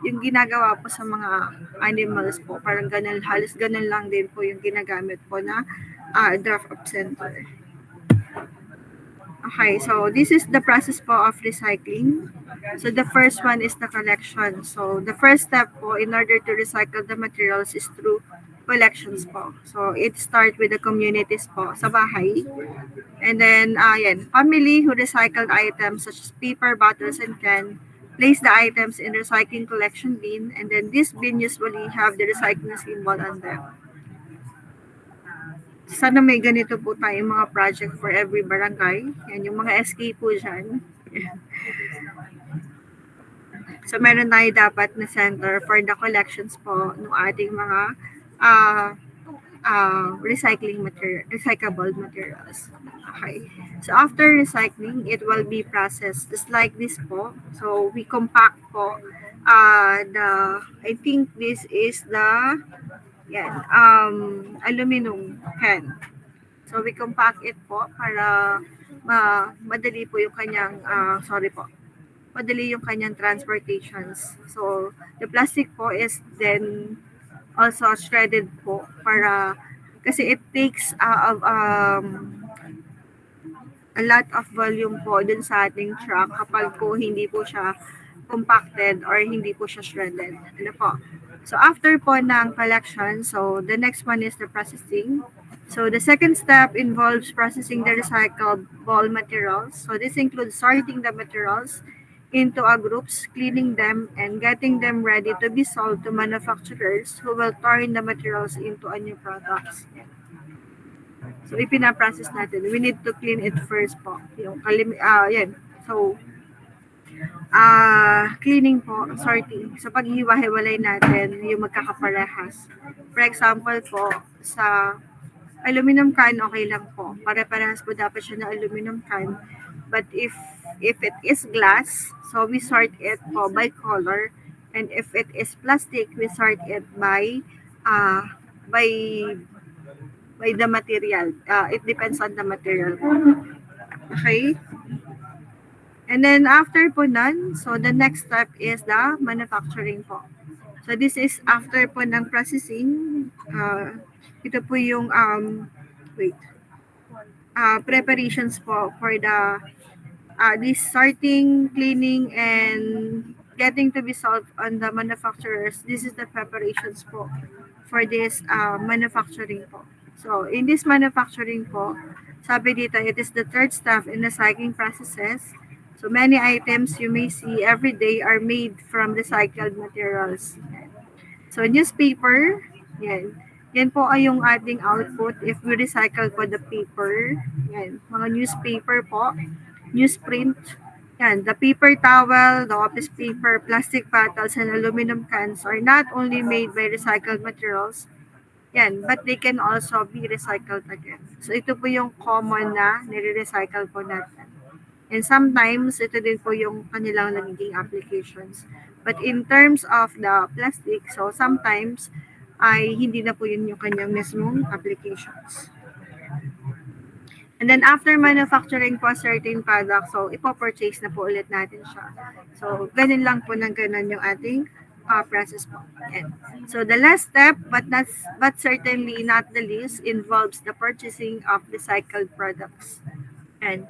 yung ginagawa po sa mga animals po. Parang ganun, halos ganun lang din po yung ginagamit po na drop-off center. Okay, so this is the process po of recycling. So the first one is the collection. So the first step po in order to recycle the materials is through collections po. So it starts with the communities po sa bahay. And then, family who recycled items such as paper, bottles, and can place the items in recycling collection bin. And then this bin usually have the recycling symbol on them. Sana may ganito po tayong mga project for every barangay. Yan, yung mga SK po dyan. So, meron tayo dapat na center for the collections po ng ating mga recyclable materials. Okay. So, after recycling, it will be processed just like this po. So, we compact po I think this is the aluminum can. So we compact it po para madali po yung kanyang madali yung kanyang transportations. So the plastic po is then also shredded po para kasi it takes a lot of volume po dun sa ating truck kapag po hindi po siya compacted or hindi po siya shredded. So after po ng collection, so the next one is the processing. So the second step involves processing the recyclable materials. So this includes sorting the materials into groups, cleaning them, and getting them ready to be sold to manufacturers who will turn the materials into a new products. So ipinaprocess natin. We need to clean it first po. So cleaning po, sorting. So, paghiwa-hiwalay natin yung magkakaparehas. For example po, sa aluminum can, okay lang po. Pare-parehas po dapat siya na aluminum can. But if it is glass, so we sort it po by color. And if it is plastic, we sort it uh, by the material. It depends on the material. Okay? And then after po nun, so the next step is the manufacturing po. So this is after po ng processing. Ito po yung preparations po for the this sorting, cleaning, and getting to be solved on the manufacturers. This is the preparations po for this manufacturing po. So in this manufacturing po, sabi dito, it is the third step in the cycling processes. So many items you may see every day are made from recycled materials. So newspaper, yan. Yan po ay yung ating output if we recycle po the paper. Yan, mga newspaper po, newsprint. Yan, the paper towel, the office paper, plastic bottles, and aluminum cans are not only made by recycled materials, yan, but they can also be recycled again. So ito po yung common na nire-recycle po natin. And sometimes, ito din po yung kanilang nagiging applications. But in terms of the plastic, so sometimes, ay hindi na po yun yung kanyang mismong applications. And then after manufacturing po certain product, so ipo-purchase na po ulit natin siya. So ganun lang po ng ganun yung ating process po. And so the last step, but certainly not the least, involves the purchasing of recycled products. And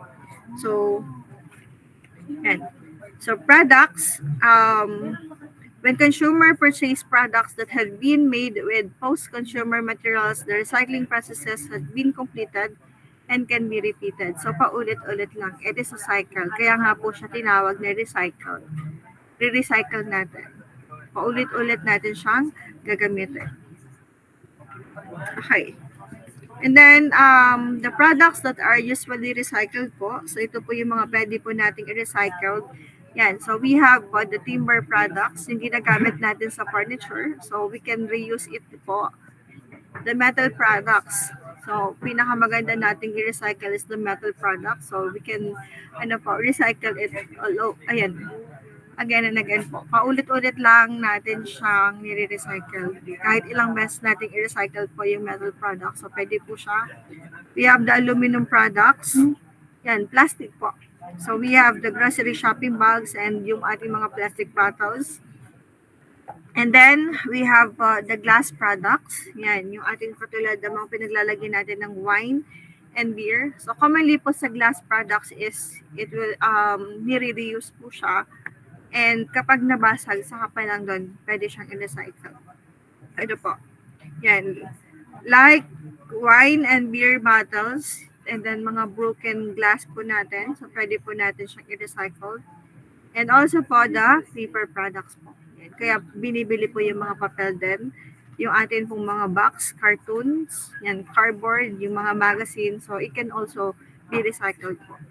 so products, when consumer purchase products that have been made with post-consumer materials, the recycling processes have been completed and can be repeated. So paulit-ulit lang. It is a cycle. Kaya nga po siya tinawag na recycle. Re-recycle natin. Paulit-ulit natin siyang gagamitin. Okay. And then, the products that are usually recycled po, so ito po yung mga pwede po nating i-recycle. Yan, so we have po the timber products, yung ginagamit natin sa furniture. So we can reuse it po. The metal products, so pinakamaganda nating i-recycle is the metal products. So we can, recycle it again and again po. Paulit-ulit lang natin siyang nire-recycle. Kahit ilang beses natin i-recycle po yung metal products. So, pwede po siya. We have the aluminum products. Yan, plastic po. So, we have the grocery shopping bags and yung ating mga plastic bottles. And then, we have the glass products. Yan, yung ating katulad ng mga pinaglalagyan natin ng wine and beer. So, commonly po sa glass products is, it will, nire-reuse po siya. And kapag nabasag, saka pa lang doon, pwede siyang i-recycle. Ito po. Yan. Like wine and beer bottles, and then mga broken glass po natin. So, pwede po natin siyang i-recycle. And also po, the paper products po. Yan. Kaya binibili po yung mga papel din. Yung atin pong mga box, cartoons, yan, cardboard, yung mga magazine. So, it can also be recycled po.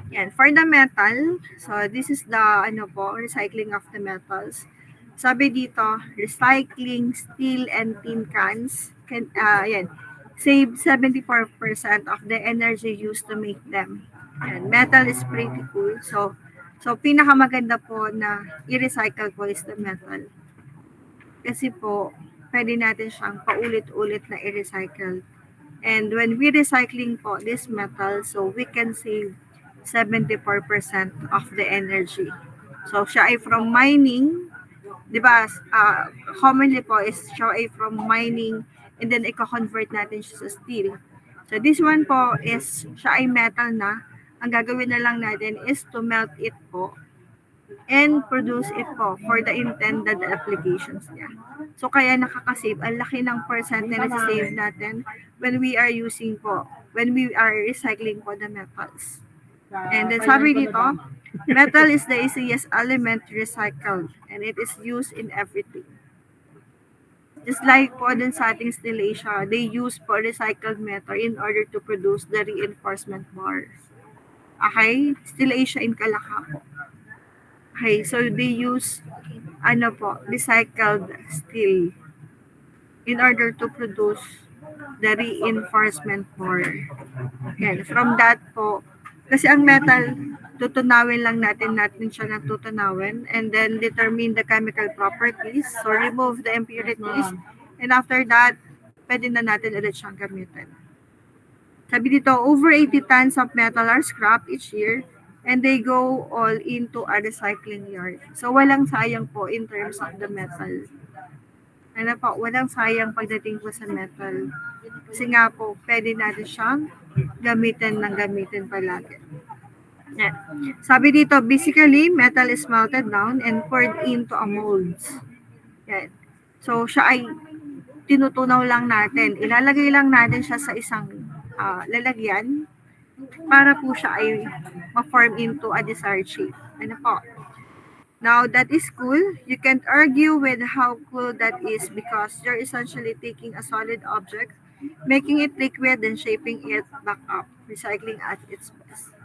Yan, for the metal, so this is the recycling of the metals. Sabi dito, recycling steel and tin cans can save 74% of the energy used to make them. Yan, metal is pretty cool. So pinakamaganda po na i-recycle po is the metal. Kasi po, pwede natin siyang paulit-ulit na i-recycle. And when we recycling po this metal, so we can save 74% of the energy. So, siya ay from mining, di ba? Commonly po is siya ay from mining and then i-convert natin siya sa steel. So, this one po is siya ay metal na. Ang gagawin na lang natin is to melt it po and produce it po for the intended applications niya. So, kaya nakakasave. Ang laki ng percent na nasa-save natin when we are recycling po the metals. And then sabi dito, metal is the easiest element to recycle and it is used in everything. Just like po dun sa ating Steel Asia, they use po recycled metal in order to produce the reinforcement bar. Okay? Steel Asia in Calacca po. Okay, so they use recycled steel in order to produce the reinforcement bar. And from that po, Kasi ang metal, tutunawin lang natin siya ng tutunawin and then determine the chemical properties. So remove the impurities and after that, pwede na natin ulit siyang gamitin. Sabi dito, over 80 tons of metal are scrapped each year and they go all into a recycling yard. So walang sayang po in terms of the metal. Ano po, walang sayang pagdating po sa metal. Kasi nga po, pwede natin siyang gamitin palagi. Yan. Sabi dito, basically, metal is melted down and poured into a molds. Yan. So, siya ay tinutunaw lang natin. Ilalagay lang natin siya sa isang lalagyan para po siya ay ma-form into a desired shape. Ano po? Now, that is cool. You can't argue with how cool that is because you're essentially taking a solid object, making it liquid, and shaping it back up, recycling at its best.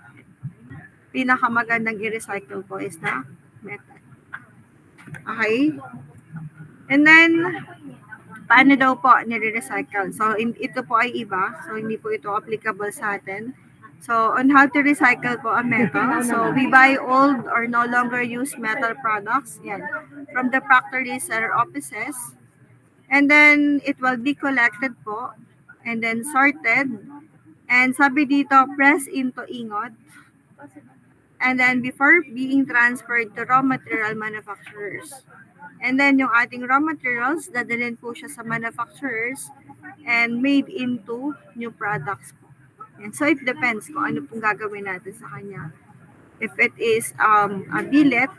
Pinakamagandang i-recycle po is na metal. Okay? And then, paano daw po nire-recycle? So, ito po ay iba. So, hindi po ito applicable sa atin. So, on how to recycle po a metal. So, we buy old or no longer used metal products. Yan. From the factories or offices. And then, it will be collected po. And then, sorted. And sabi dito, press into ingot. And then, before being transferred to raw material manufacturers. And then, yung ating raw materials, dadalhin po siya sa manufacturers and made into new products po. And so, it depends kung ano pong gagawin natin sa kanya. If it is a billet,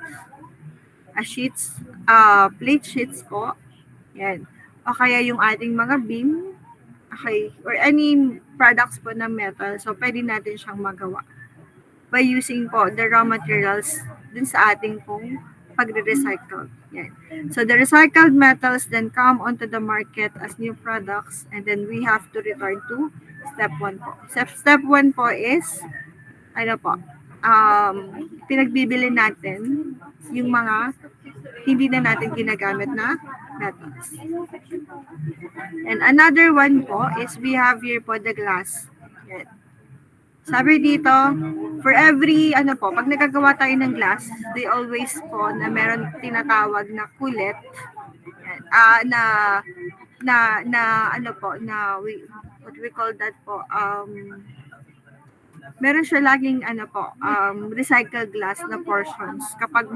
a sheets, plate sheets po, yan. O kaya yung ating mga beam, okay, or any products po ng metal, so pwede natin siyang magawa by using po the raw materials dun sa ating pong pagre-recycle. Yan. So the recycled metals then come onto the market as new products and then we have to return to step 1 po. Step 1 po is, ano po, pinagbibili natin yung mga hindi na natin ginagamit na metals. And another one po is we have here po the glass. Yan. Sabi dito, for every, pag nagagawa tayo ng glass, they always po na meron tinatawag na kulit, what we call that po, meron siya laging, recycled glass na portions kapag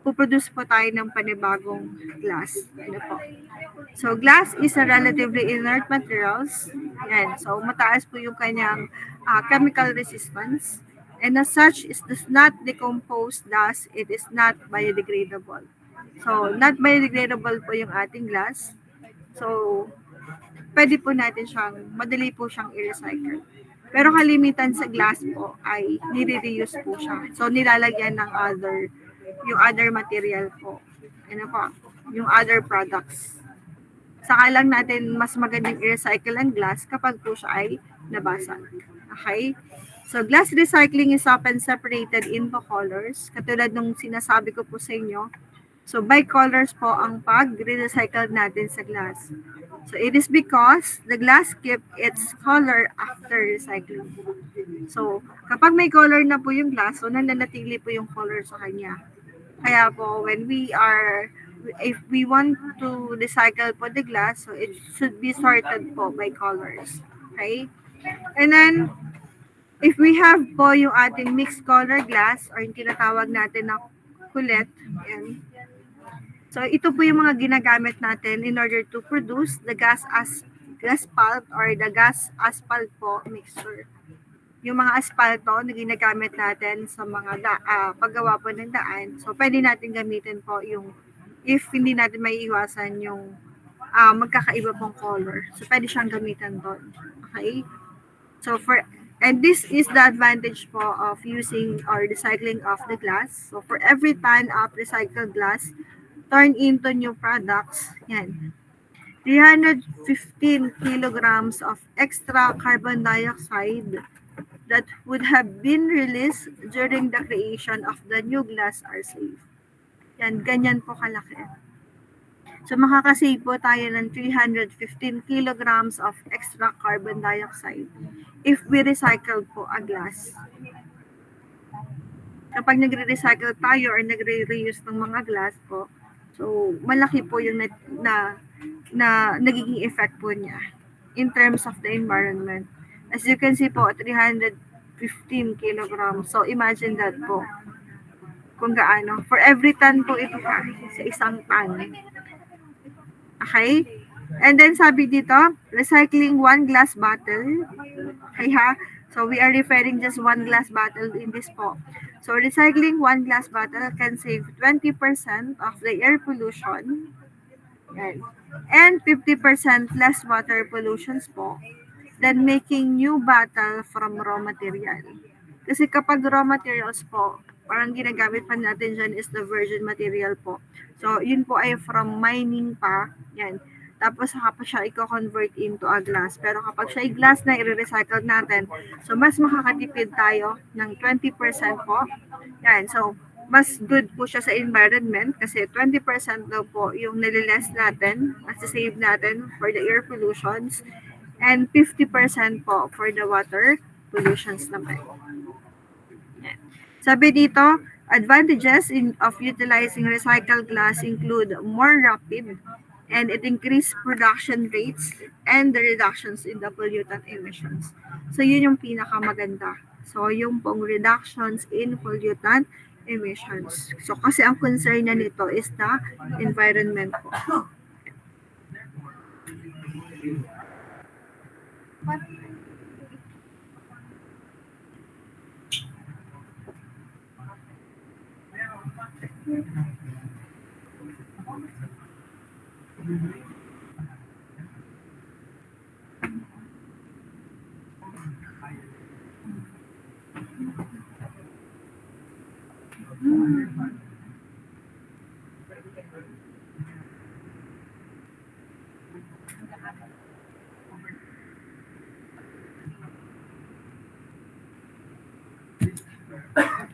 puproduce po tayo ng panibagong glass. Ano po. So, glass is a relatively inert materials. Yan. So, mataas po yung kanyang chemical resistance. And as such, it does not decompose, thus, it is not biodegradable. So, not biodegradable po yung ating glass. So, pwede po natin madali po siyang i-recycle. Pero kalimitan sa glass po ay nire-reuse po siya. So, nilalagyan ng yung other material po. Ano po? Yung other products. Saka lang natin mas magandang i-recycle ang glass kapag po siya ay nabasag. Okay? So, glass recycling is often separated into colors. Katulad nung sinasabi ko po sa inyo. So, by colors po ang pag-recycle natin sa glass. So, it is because the glass keep its color after recycling. So, kapag may color na po yung glass, so nananatili po yung color sa kanya. Kaya po, if we want to recycle po the glass, so it should be sorted po by colors. Okay? And then, if we have po yung ating mixed color glass, or yung tinatawag natin na kulit, yan. So, ito po yung mga ginagamit natin in order to produce the gas pulp or the gas asphalt po mixture. Yung mga asphalto na ginagamit natin sa mga paggawa po ng daan. So, pwede natin gamitin po yung, if hindi natin maiiwasan yung magkakaiba pong color. So, pwede siyang gamitin doon. Okay? So, and this is the advantage po of using or recycling of the glass. So, for every ton of recycled glass, turn into new products, yan, 315 kilograms of extra carbon dioxide that would have been released during the creation of the new glass are saved. Yan, ganyan po kalaki. So makakasave po tayo ng 315 kilograms of extra carbon dioxide if we recycle po a glass. Kapag nagre-recycle tayo or nagre-reuse ng mga glass po, so malaki po yung na nagiging effect po niya in terms of the environment. As you can see po, 315 kilograms. So imagine that po kung gaano. For every ton po ito ha, sa isang ton. Okay? And then sabi dito, recycling one glass bottle. Okay ha? So we are referring just one glass bottle in this po. So recycling one glass bottle can save 20% of the air pollution. Yan. And 50% less water pollutions po than making new bottle from raw material. Kasi kapag raw materials po, parang ginagamit pa natin dyan is the virgin material po. So, yun po ay from mining pa. Yan. Tapos, saka pa siya i-convert into a glass. Pero kapag siya i-glass na, i-recycle natin. So, mas makakatipid tayo ng 20% po. Yan. So, mas good po siya sa environment kasi 20% daw po yung naliles natin, save natin for the air pollutions and 50% po for the water pollutions naman. Yan. Sabi dito, advantages of utilizing recycled glass include more rapid and it increased production rates and the reductions in the pollutant emissions. So yun yung pinakamaganda. So yung pong reductions in pollutant emissions. So kasi ang concern na nito is the environment po.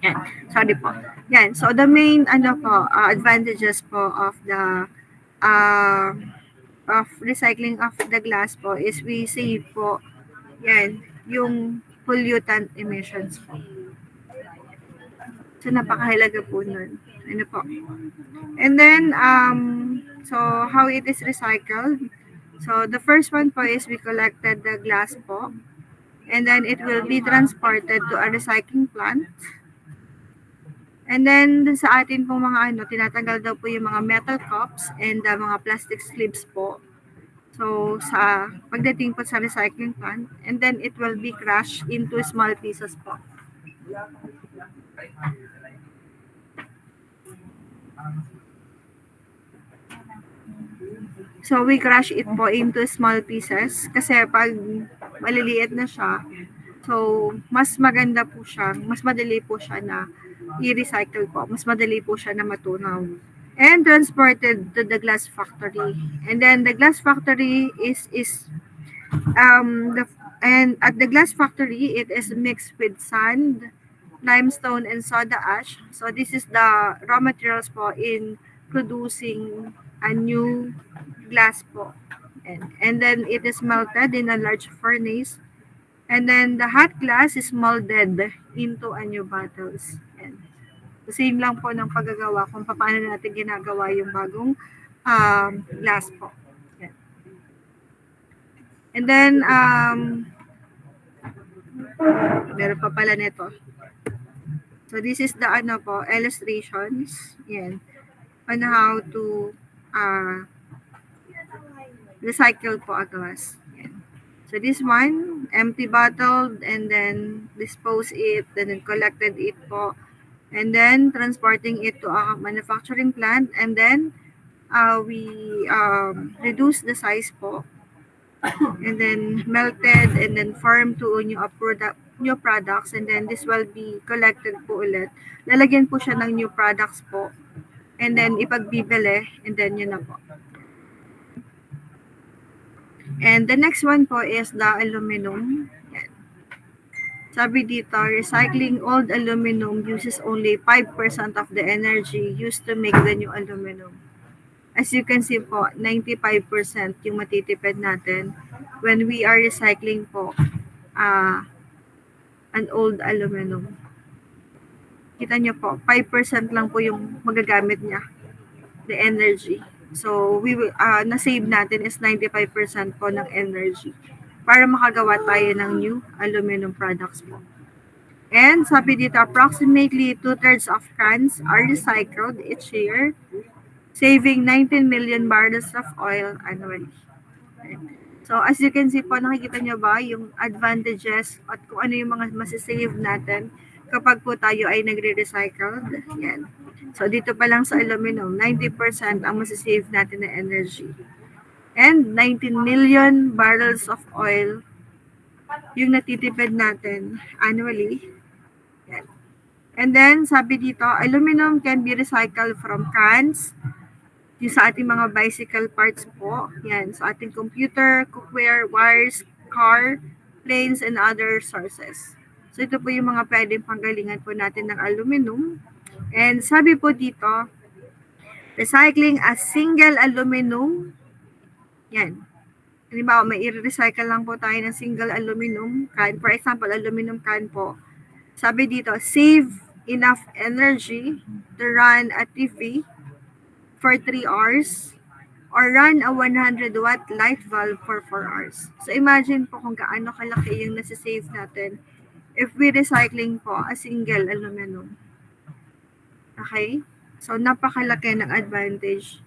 Yan. Sorry po. Yan. So, the main advantages po of the of recycling of the glass po is we save po yan, yung pollutant emissions po. So, napakahalaga po nun. Ano po. And then, so, how it is recycled. So, the first one po is we collected the glass po. And then, it will be transported to a recycling plant. And then, sa atin pong mga tinatanggal daw po yung mga metal cups and mga plastic slips po. So, sa pagdating po sa recycling plant, and then it will be crushed into small pieces po. So, we crush it po into small pieces kasi pag maliliit na siya, so, mas maganda po siya, mas madali po siya na i-recycle po, mas madali po siya na matunaw. And transported to the glass factory. And then the glass factory and at the glass factory, it is mixed with sand, limestone, and soda ash. So this is the raw materials po in producing a new glass po. And then it is melted in a large furnace. And then the hot glass is molded into a new bottles. And the same lang po ng paggagawa kung paano natin ginagawa yung bagong glass po. Yan. And then, meron pa pala nito. So this is the illustrations. Yan. On how to recycle po a glass. Yan. So this one, empty bottle, and then dispose it, and then collected it po, and then transporting it to a manufacturing plant, and then we reduce the size po, and then melted, and then formed to new products, and then this will be collected po ulit. Lalagyan po siya ng new products po, and then ipagbibili, and then yun na po. And the next one po is the aluminum. Yan. Sabi dito, recycling old aluminum uses only 5% of the energy used to make the new aluminum. As you can see po, 95% yung matitipid natin when we are recycling po an old aluminum. Kita nyo po, 5% lang po yung magagamit niya, the energy. So, we will, na-save natin is 95% po ng energy para makagawa tayo ng new aluminum products po. And sabi dito, approximately 2/3 of cans are recycled each year, saving 19 million barrels of oil annually. So, as you can see po, nakikita nyo ba yung advantages at kung ano yung mga masisave natin kapag po tayo ay nagre-recycle? Yan. So, dito pa lang sa aluminum, 90% ang masisave natin na energy. And 19 million barrels of oil yung natitipid natin annually. Yan. And then, sabi dito, aluminum can be recycled from cans, yung sa ating mga bicycle parts po, yan, sa ating computer, cookware, wires, car, planes, and other sources. So, ito po yung mga pwedeng panggalingan po natin ng aluminum. And sabi po dito, recycling a single aluminum, yan. Halimbawa, may i-recycle lang po tayo ng single aluminum can. For example, aluminum can po. Sabi dito, save enough energy to run a TV for 3 hours or run a 100 watt light bulb for 4 hours. So imagine po kung gaano kalaki yung nasa-save natin if we recycling po a single aluminum. Okay? So napakalaki ng advantage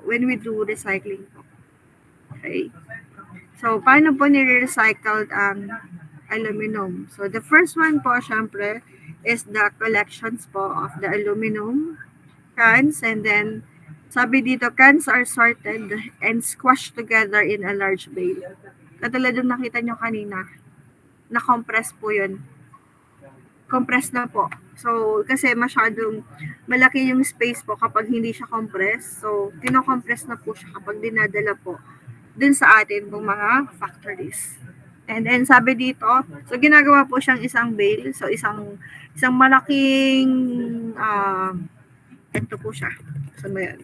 when we do recycling po. Okay? So paano po nire-recycled ang aluminum? So the first one po, syempre, is the collections po of the aluminum cans, and then sabi dito, cans are sorted and squashed together in a large bale. Katulad yung nakita nyo kanina, na-compress po yun. Compress na po. So, kasi masyadong malaki yung space po kapag hindi siya compress. So, kinocompress na po siya kapag dinadala po dun sa atin pong mga factories. And then sabi dito, so ginagawa po siyang isang bale. So, isang malaking ito po siya. Saan ba yan?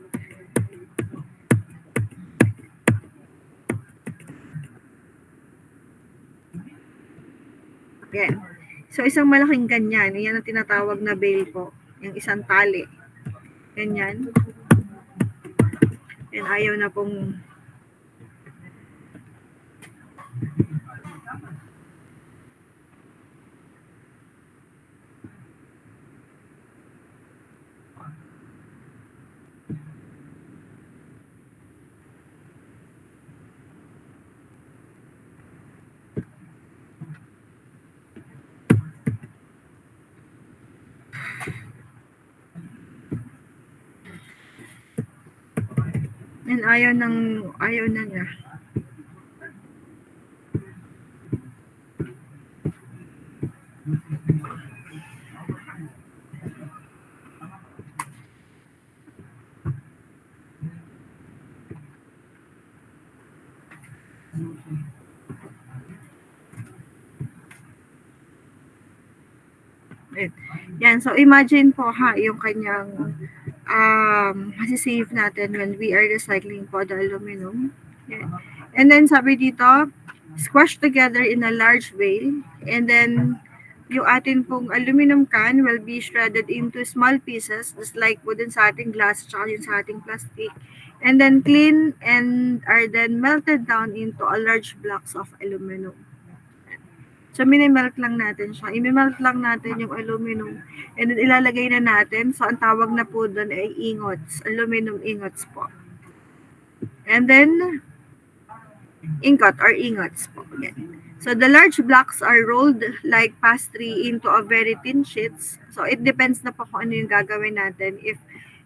Yan. So, isang malaking ganyan. Yan ang tinatawag na bale po. Yung isang tali. Ganyan. And ayaw na pong and ayaw na niya. Yan, so imagine po yung kanyang masisave natin when we are recycling po the aluminum. Yan. And then sabi dito, squash together in a large bale, and then yung atin pong aluminum can will be shredded into small pieces, just like po dun sa ating glass, tsaka yung sa ating plastic, and then clean and are then melted down into a large blocks of aluminum. So, minimelt lang natin siya. Imimelt lang natin yung aluminum. And then, ilalagay na natin. So, ang tawag na po doon ay ingots. Aluminum ingots po. And then, ingot or ingots po. Again. So, the large blocks are rolled like pastry into a very thin sheets. So, it depends na po kung ano yung gagawin natin.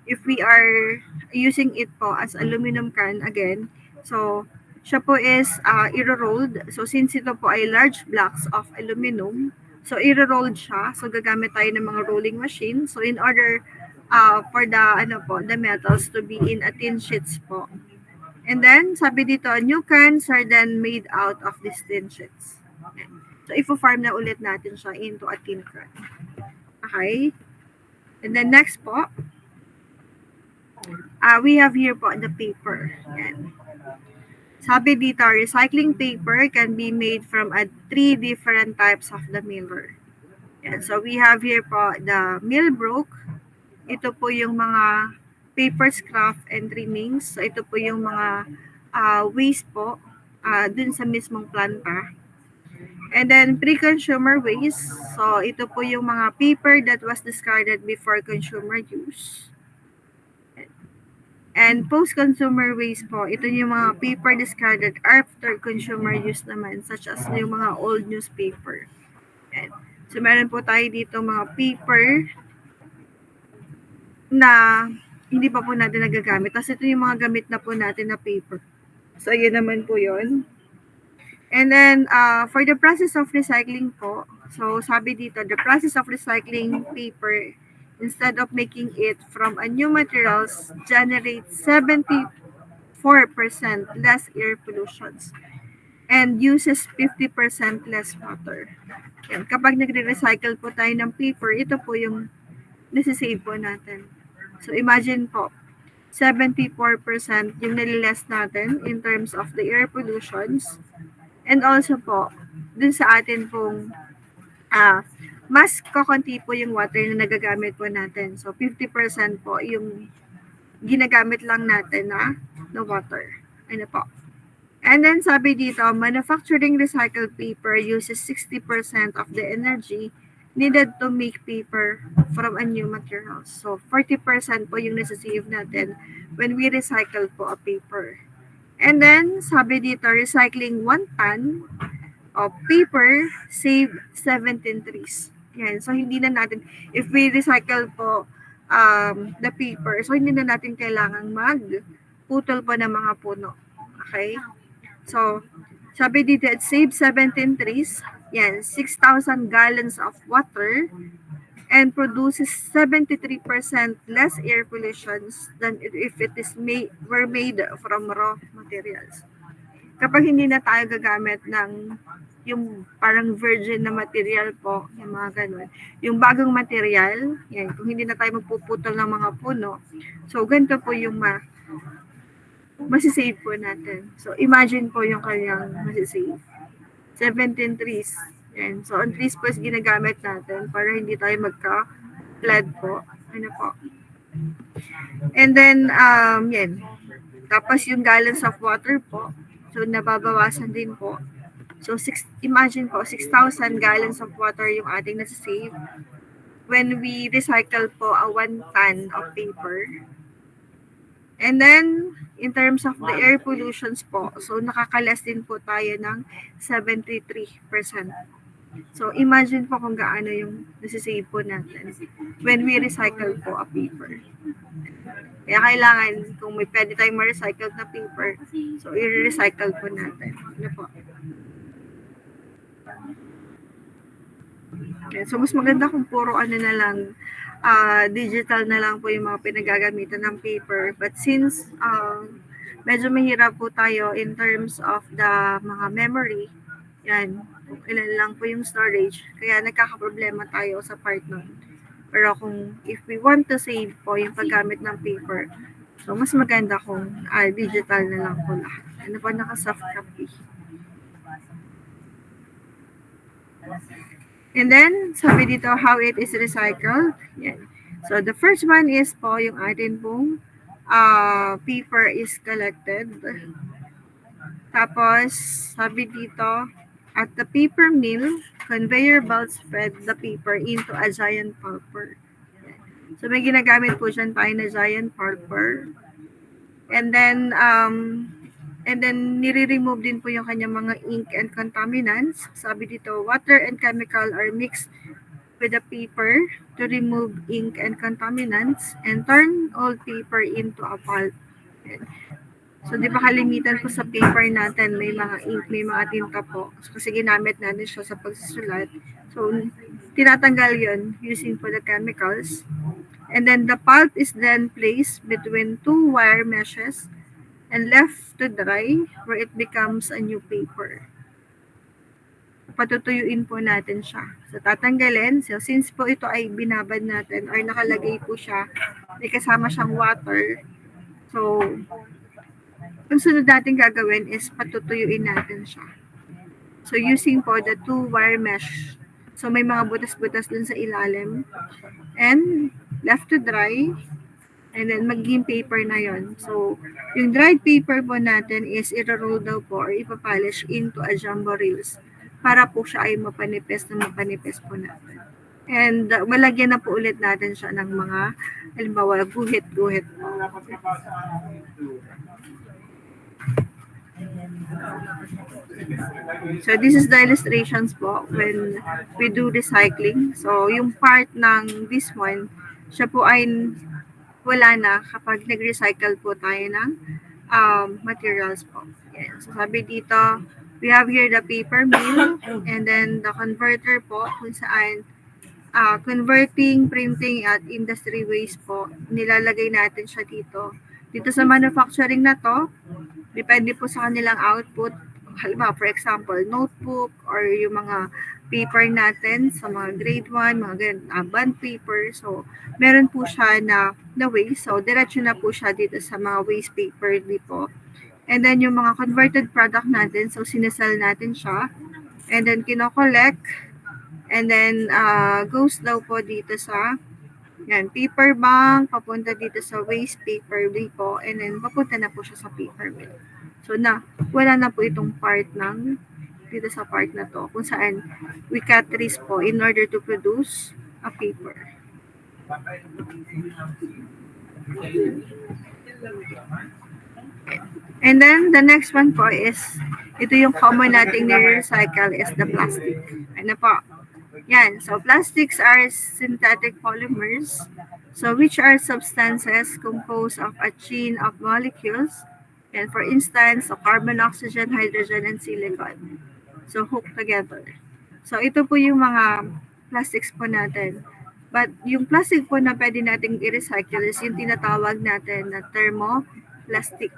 If we are using it po as aluminum can, again, so, siya po is iro-rolled. So, since ito po ay large blocks of aluminum, so iro-rolled siya. So, gagamit tayo ng mga rolling machine. So, in order for the metals to be in a thin sheets po. And then, sabi dito, new cans are then made out of these thin sheets. So, ifo-farm na ulit natin siya into a tin can. Okay? And then, next po, We have here po the paper. Yan. Sabi dito, recycling paper can be made from three different types of the miller. Yan. So we have here po the millbrook. Ito po yung mga paper scrap and trimmings. So ito po yung mga waste po dun sa mismong planta. And then pre-consumer waste. So ito po yung mga paper that was discarded before consumer use. And post-consumer waste po, ito yung mga paper discarded after consumer use naman, such as yung mga old newspaper. And, so meron po tayo dito mga paper na hindi pa po natin nagagamit. Tapos ito yung mga gamit na po natin na paper. So yun naman po yun. And then, for the process of recycling po, so sabi dito, the process of recycling paper, instead of making it from a new materials, generates 74% less air pollutions and uses 50% less water. Yan. Kapag nagre-recycle po tayo ng paper, ito po yung nasisave po natin. So imagine po, 74% yung naliles natin in terms of the air pollutions. And also po, dun sa atin pong mas kakunti po yung water na nagagamit po natin. So 50% po yung ginagamit lang natin na water. Ano po. And then sabi dito, manufacturing recycled paper uses 60% of the energy needed to make paper from a new materials. So 40% po yung nasa-save natin when we recycle po a paper. And then sabi dito, recycling 1 ton of paper save 17 trees. Yan. So hindi na natin, if we recycle po the paper, so hindi na natin kailangang magputol po ng mga puno. Okay? So, sabi dito, it saves 17 trees. Yan, 6,000 gallons of water and produces 73% less air pollutions than if it is were made from raw materials. Kapag hindi na tayo gagamit ng yung parang virgin na material po, yung mga ganun. Yung bagong material, yan, kung hindi na tayo magpuputol ng mga puno, so ganito po yung masisave po natin. So imagine po yung kanyang masisave. 17 trees. Yan. So ang trees po is ginagamit natin para hindi tayo magka-flood po. Ano po. And then, yan. Tapos yung gallons of water po, so nababawasan din po. So, imagine po, 6,000 gallons of water yung ating nasa-save when we recycle po a 1 ton of paper. And then, in terms of the air pollutions po, so nakakalas din po tayo ng 73%. So, imagine po kung gaano yung nasa-save po natin when we recycle po a paper. Kaya kailangan, kung may pwede tayong ma-recycle na paper, so i-recycle po natin. Ano po? Okay, so mas maganda kung puro ano na lang, digital na lang po yung mga pinagagamitan ng paper. But since medyo mahirap po tayo in terms of the mga memory, yan, ilan lang po yung storage, kaya nagkakaproblema tayo sa part nun. Pero kung if we want to save po yung paggamit ng paper, so mas maganda kung digital na lang po lahat. Ano po, naka-soft copy. And then, sabi dito, how it is recycled. Yan. So, the first one is po, yung atin pong paper is collected. Tapos, sabi dito, at the paper mill, conveyor belts fed the paper into a giant pulper. So, may ginagamit po dyan tayo na giant pulper. And then, nire-remove din po yung kanyang mga ink and contaminants. Sabi dito, water and chemical are mixed with the paper to remove ink and contaminants and turn old paper into a pulp. So, di ba kalimitan po sa paper natin, may mga ink, may mga tinta po. So, kasi ginamit natin siya sa pagsusulat. So, tinatanggal yon using po the chemicals. And then, the pulp is then placed between two wire meshes and left to dry where it becomes a new paper. Patutuyuin po natin siya. So, tatanggalin. So, since po ito ay binabad natin or nakalagay po siya may kasama siyang water. So, ang sunod natin gagawin is patutuyuin natin siya. So, using po the 2-wire mesh. So, may mga butas-butas dun sa ilalim. And, left to dry. And then, magiging paper na yon. So, yung dried paper po natin is iro-roll daw po or ipapolish into a jumbo reels para po siya ay mapanipis po natin. And malagyan na po ulit natin siya ng mga, halimbawa, guhit-guhit po. So, this is the illustrations po when we do recycling. So, yung part ng this one, siya po ay wala na kapag nag-recycle po tayo ng materials po. Yan. So, sabi dito, we have here the paper mill and then the converter po kung saan converting, printing at industry waste po. Nilalagay natin siya dito. Dito sa manufacturing na to, depende po sa kanilang output. Halimbawa, for example, notebook or yung mga paper natin sa mga grade 1, mga bond paper. So, meron po siya na waste. So, diretso na po siya dito sa mga waste paper dito. And then, yung mga converted product natin, so, sinesell natin siya. And then, kinokollect. And then, goes daw po dito sa paper bank, papunta dito sa waste paper depot, and then papunta na po siya sa paper mill. So, wala na po itong part ng dito sa part na to, kung saan we cut trees po in order to produce a paper. And then, the next one po is, ito yung common nating nire-recycle is the plastic. Ano po? Yan. So, plastics are synthetic polymers, so which are substances composed of a chain of molecules, and for instance, so carbon, oxygen, hydrogen, and silicon. So, hooked together. So, ito po yung mga plastics po natin. But, yung plastic po na pwede nating i-recycle is yung tinatawag natin na thermoplastic.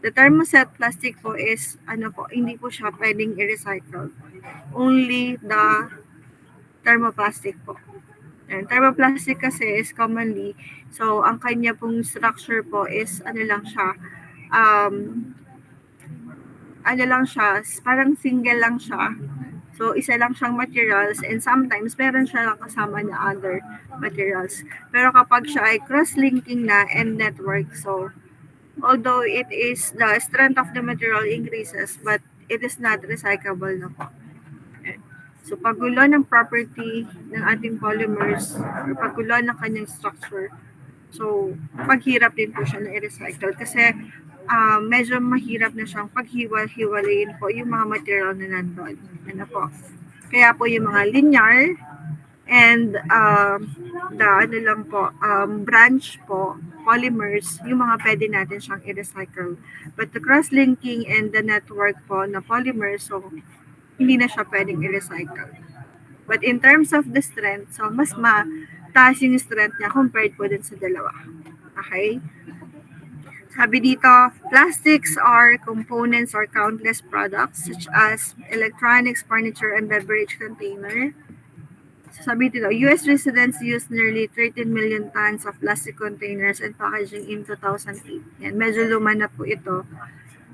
The thermoset plastic po is, hindi po siya pwedeng i-recycle. Only the thermoplastic po. And thermoplastic kasi is commonly, so ang kanya pong structure po is parang single lang siya. So isa lang siyang materials and sometimes meron siya lang kasama na other materials. Pero kapag siya ay cross-linking na and network, so although it is the strength of the material increases, but it is not recyclable na po. So, paggulo ng property ng ating polymers or paggulo ng kanyang structure, so, paghirap din po siya na i-recycle kasi medyo mahirap na siyang paghiwalayin po yung mga material na nandun. Ano po? Kaya po yung mga linear and branch po, polymers, yung mga pwede natin siyang i-recycle. But the cross-linking and the network po na polymers, so, hindi na siya pwedeng i-recycle. But in terms of the strength, so mas mataas yung strength niya compared po din sa dalawa. Okay? Sabi dito, plastics are components or countless products such as electronics, furniture, and beverage container. So sabi dito, US residents used nearly 13 million tons of plastic containers and packaging in 2008. Yan, medyo luma na po ito.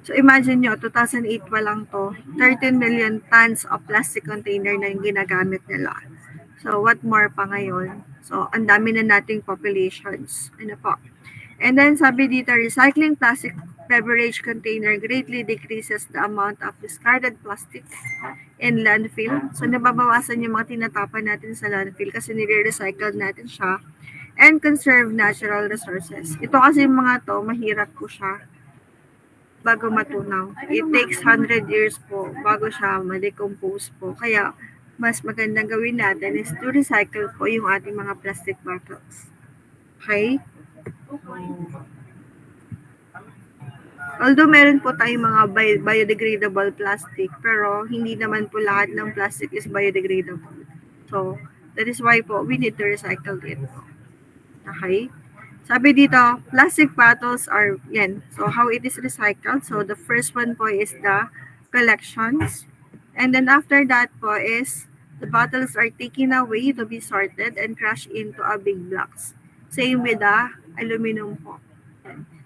So imagine nyo, 2008 pa lang to, 13 million tons of plastic container na yung ginagamit nila. So what more pa ngayon? So ang dami na nating populations. Ano po? And then sabi dito, recycling plastic beverage container greatly decreases the amount of discarded plastic in landfill. So nababawasan yung mga tinatapan natin sa landfill kasi nire-recycle natin siya and conserve natural resources. Ito kasi yung mga to, mahirap po siya bago matunaw. It takes 100 years po bago siya ma-decompose po. Kaya, mas magandang gawin natin is to recycle po yung ating mga plastic bottles. Okay? Although meron po tayong mga biodegradable plastic, pero hindi naman po lahat ng plastic is biodegradable. So, that is why po, we need to recycle it. Okay? Sabi dito, plastic bottles are, so how it is recycled. So the first one po is the collections. And then after that po is, the bottles are taken away to be sorted and crushed into a big blocks. Same with the aluminum po.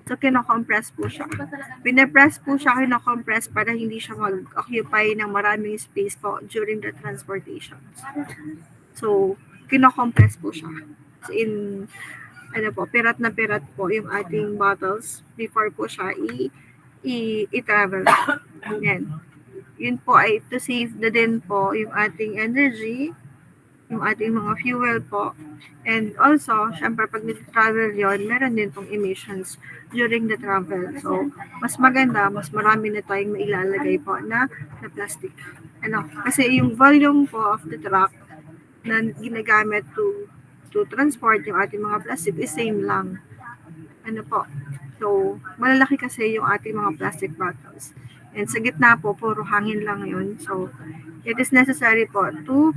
So, kino-compress po siya. Pinapress po siya, kino-compress para hindi siya mag-occupy ng maraming space po during the transportation. So, kino-compress po siya. So, pirat na pirat po yung ating bottles before po siya i-travel. Yan. Yun po ay to save na din po yung ating energy, yung ating mga fuel po. And also, syempre pag nag-travel yon, meron din pong emissions during the travel. So, mas maganda, mas marami na tayong mailalagay po na plastic. Kasi yung volume po of the truck na ginagamit to transport yung ating mga plastic is same lang. So, malalaki kasi yung ating mga plastic bottles. And sa gitna po, puro hangin lang yun. So, it is necessary po to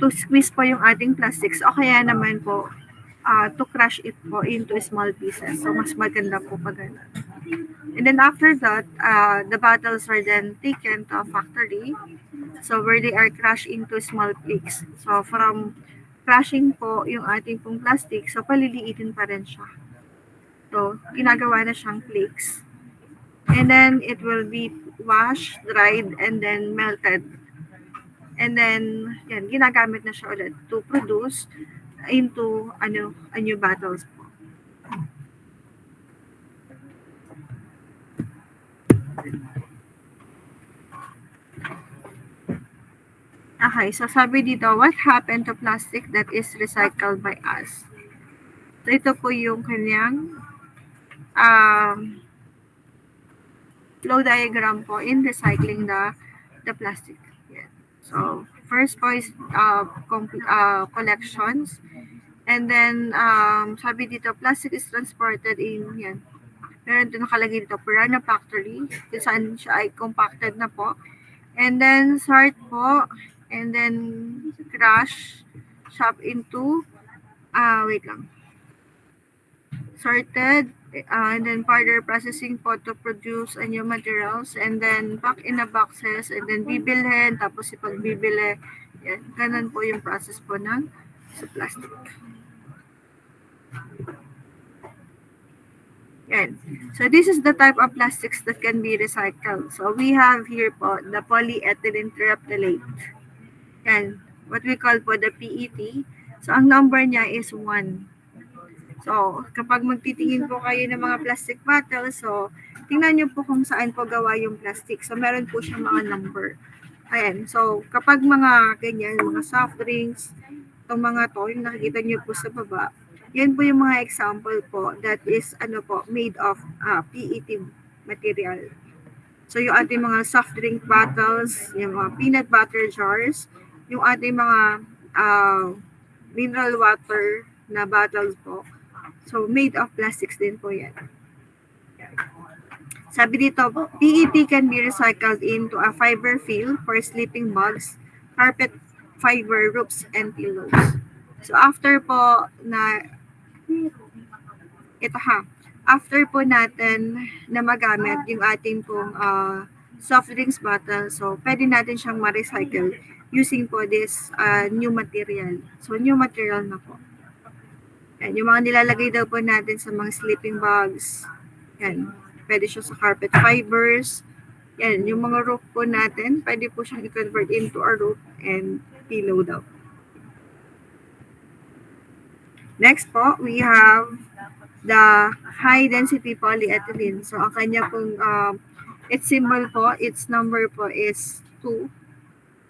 squeeze po yung ating plastics o kaya naman po to crush it po into small pieces. So, mas maganda po pag ganun. And then after that, the bottles are then taken to a factory. So, where they are crushed into small flakes. So, from crushing po yung ating pong plastic, so paliliitin pa rin siya. So, ginagawa na siyang flakes. And then, it will be washed, dried, and then melted. And then, yan, ginagamit na siya ulit to produce into a new bottles po. Okay, so sabi dito, what happened to plastic that is recycled by us? So, ito po yung kanyang flow diagram po in recycling the plastic. Yeah. So, first po is collections. And then, sabi dito, plastic is transported in, yan. Meron ito nakalagay dito, Piranha Factory, kung saan siya ay compacted na po. And then, sort po, and then crush, shop into, sorted, and then further processing po to produce new materials, and then pack in the boxes, and then bibilhin, tapos ipagbibili. Yan, ganun po yung process po sa plastic. Yan. So, this is the type of plastics that can be recycled. So, we have here po the polyethylene terephthalate. Yan. What we call po the PET. So, ang number niya is 1. So, kapag magtitingin po kayo ng mga plastic bottles, so, tingnan nyo po kung saan po gawa yung plastic. So, meron po siyang mga number. Ayan. So, kapag mga ganyan, mga soft drinks, itong mga to, yung nakikita nyo po sa baba, yan po yung mga example po that is made of PET material. So, yung ating mga soft drink bottles, yung mga peanut butter jars, yung ating mga mineral water na bottles po. So, made of plastics din po yan. Sabi dito, PET can be recycled into a fiber fill for sleeping bags, carpet fiber ropes, and pillows. So, after po natin na magamit yung ating pong soft drinks bottle, so pwede natin siyang ma-recycle using po this new material. So, new material na po. Yan, yung mga nilalagay daw po natin sa mga sleeping bags. Yan, pwede siya sa carpet fibers. Yan, yung mga rope po natin, pwede po siyang i-convert into a rope and pillow daw. Next po, we have the high-density polyethylene. So, ang kanya pong, its symbol po, its number po is 2.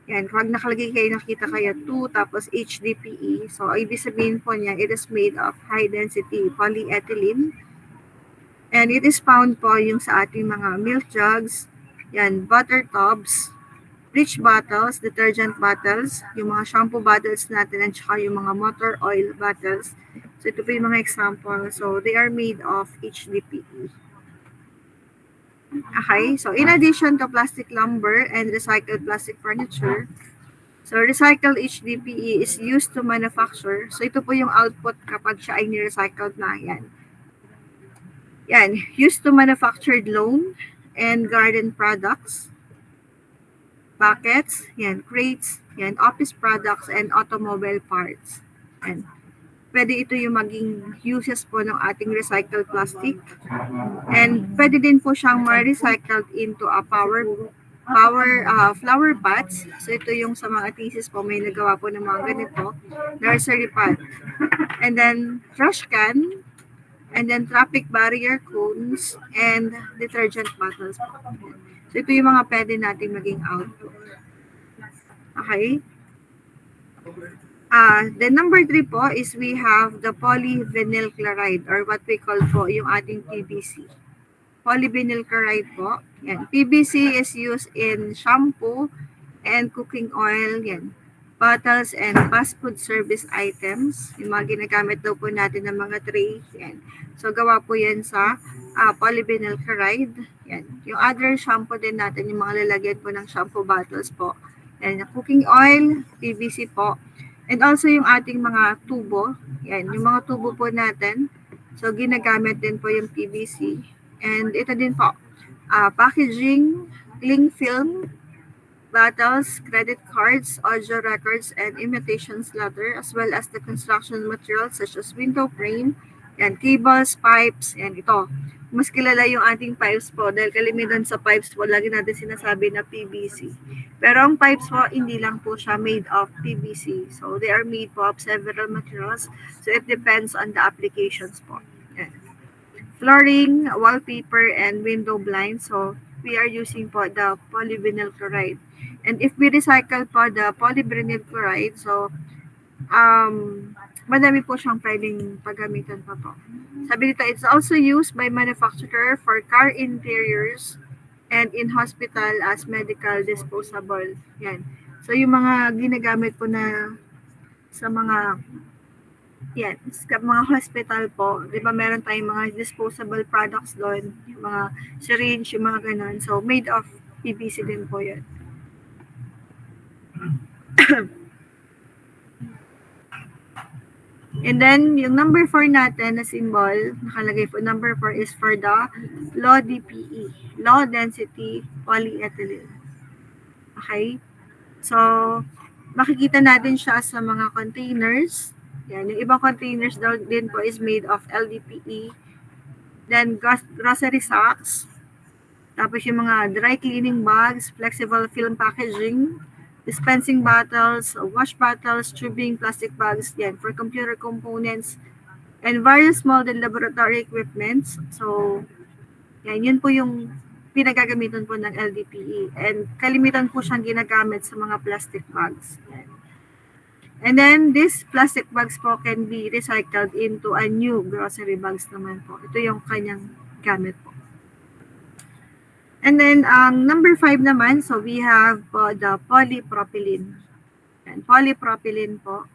Yan, kapag nakita kayo 2, tapos HDPE. So, ibig sabihin po niya, it is made of high-density polyethylene. And it is found po yung sa ating mga milk jugs, yan, butter tubs, bleach bottles, detergent bottles, yung mga shampoo bottles natin, at saka yung mga motor oil bottles. So, ito po yung mga example. So, they are made of HDPE. Okay, so in addition to plastic lumber and recycled plastic furniture, so recycled HDPE is used to manufacture. So, ito po yung output kapag siya ay ni-recycled na yan. Yan, used to manufactured lawn and garden products, buckets, yan, crates, yan, office products, and automobile parts. Yan. Pwede ito yung maging uses po ng ating recycled plastic. And pwede din po siyang ma-recycled into a flower pots. So ito yung sa mga thesis po, may nagawa po ng mga ganito. Nursery pot. And then trash can. And then traffic barrier cones. And detergent bottles po. So ito yung mga pwede natin maging output. Okay? The number 3 po is we have the polyvinyl chloride or what we call po yung ating PVC. Polyvinyl chloride po. Yan. PVC is used in shampoo and cooking oil. Yan. Bottles and fast food service items. Yung mga ginagamit daw po natin ng mga tray. Yan. So, gawa po yan sa polyvinyl chloride. Yan. Yung other shampoo din natin, yung mga lalagyan po ng shampoo bottles po. Yan. Cooking oil, PVC po. And also yung ating mga tubo. Yan. Yung mga tubo po natin. So, ginagamit din po yung PVC. And ito din po, packaging, cling film, bottles, credit cards, audio records, and imitations leather, as well as the construction materials such as window frame, and cables, pipes, and ito. Mas kilala yung ating pipes po dahil kalimitan sa pipes po, lagi natin sinasabi na PVC. Pero ang pipes po, hindi lang po siya made of PVC. So, they are made po of several materials. So, it depends on the applications po. Yan. Flooring, wallpaper, and window blinds. So, we are using po the polyvinyl chloride. And if we recycle po the polyvinyl chloride, so, madami po siyang pwedeng paggamitan pa po. Sabi dito, it's also used by manufacturer for car interiors and in hospital as medical disposable. Yan. So, yung mga ginagamit po na sa mga yan, sa mga hospital po, di ba meron tayong mga disposable products doon, yung mga syringe, yung mga ganun. So, made of PVC din po yan. And then, yung number 4 natin na symbol, nakalagay po, number 4 is for the low DPE, low density polyethylene. Okay? So, makikita natin siya sa mga containers. Yan, yung ibang containers daw din po is made of LDPE. Then, grocery sacks. Tapos yung mga dry cleaning bags, flexible film packaging, dispensing bottles, wash bottles, tubing, plastic bags, yan, for computer components, and various molded laboratory equipments. So, yan, yun po yung pinagagamitan po ng LDPE. And kalimitan po siyang ginagamit sa mga plastic bags. Yan. And then, these plastic bags po can be recycled into a new grocery bags naman po. Ito yung kanyang gamit po. And then, number 5 naman, so we have po the polypropylene. And polypropylene po.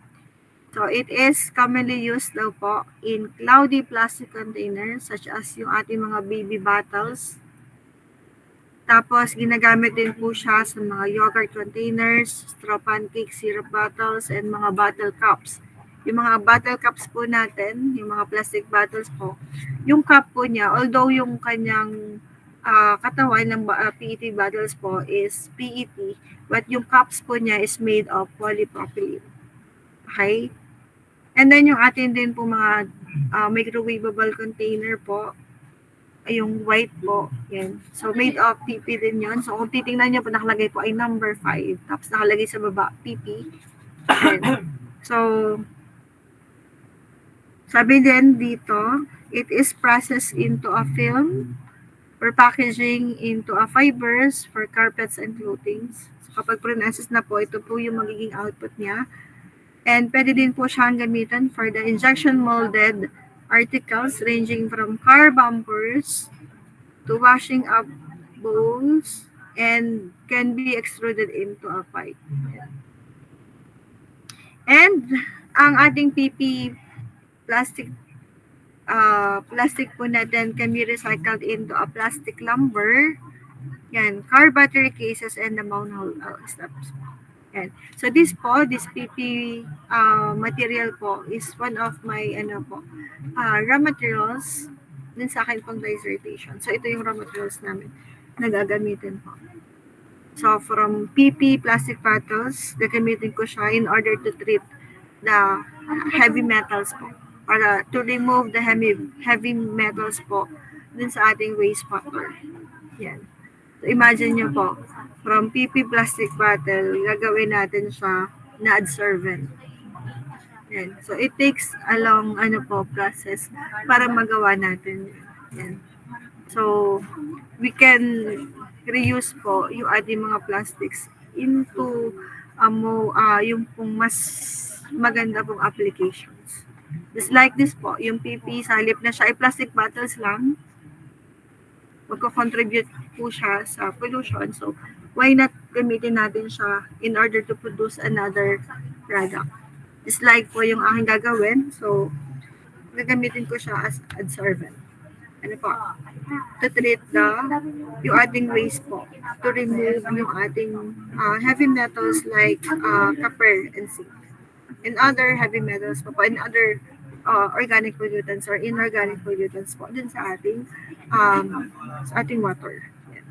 So, it is commonly used daw po in cloudy plastic containers such as yung ating mga baby bottles. Tapos, ginagamit din po siya sa mga yogurt containers, straw pancake, syrup bottles, and mga bottle cups. Yung mga bottle cups po natin, yung mga plastic bottles po, yung cup po niya, although yung kanyang katawan ng PET bottles po is PET, but yung cups po niya is made of polypropylene. Okay? And then yung atin din po mga microwavable container po, yung white po, yan. So made of PP din yun. So kung titingnan niyo po, nakalagay po ay number 5, tapos nakalagay sa baba, PP. Yan. So, sabi din dito, it is processed into a film or packaging into a fibers for carpets and clothing. So, kapag process na po, ito po yung magiging output niya. And pwede din po siyang gamitan for the injection molded articles ranging from car bumpers to washing up bowls and can be extruded into a pipe. And ang ating PP plastic po natin can be recycled into a plastic lumber, yan, car battery cases, and the manhole stops. Yan. So this PP material po is one of my raw materials din sa akin pang dissertation. So ito yung raw materials namin na gagamitin po. So from PP plastic bottles, gagamitin ko siya in order to treat the heavy metals po. Para to remove the heavy metals po dun sa ating wastewater. Yan. So imagine nyo po, from PP plastic bottle, gagawin natin siya na adsorbent. Yan. So it takes a long process para magawa natin yan. So we can reuse po yung ating mga plastics into yung pong mas maganda pong applications. Just like this po, yung PP, sa halip na siya ay plastic bottles lang, magko-contribute po siya sa pollution. So, why not gamitin natin siya in order to produce another product? Just like po yung aking gagawin. So, gagamitin ko siya as adsorbent. Ano po? To treat yung ating waste po. To remove yung ating heavy metals like copper and zinc. And other heavy metals po, and other organic pollutants or inorganic pollutants po dun sa ating water. Yan.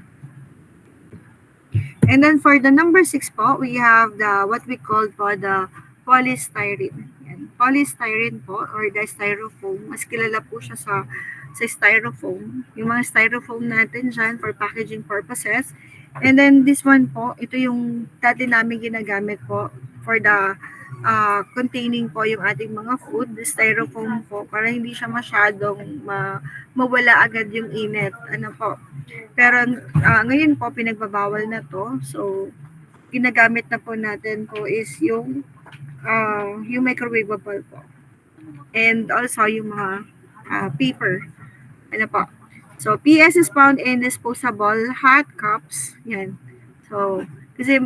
And then for the number 6 po, we have what we call po the polystyrene. Yan. Polystyrene po or the styrofoam, mas kilala po siya sa styrofoam. Yung mga styrofoam natin dyan for packaging purposes. And then this one po, ito yung dati namin ginagamit po for the containing po yung ating mga food, the styrofoam po, para hindi siya masyadong mawala agad yung init. Ano po. Pero ngayon po, pinagbabawal na to. So, ginagamit na po natin po is yung microwavable po. And also yung mga paper. Ano po. So, PS is found in disposable hot cups. Yan. So, kasi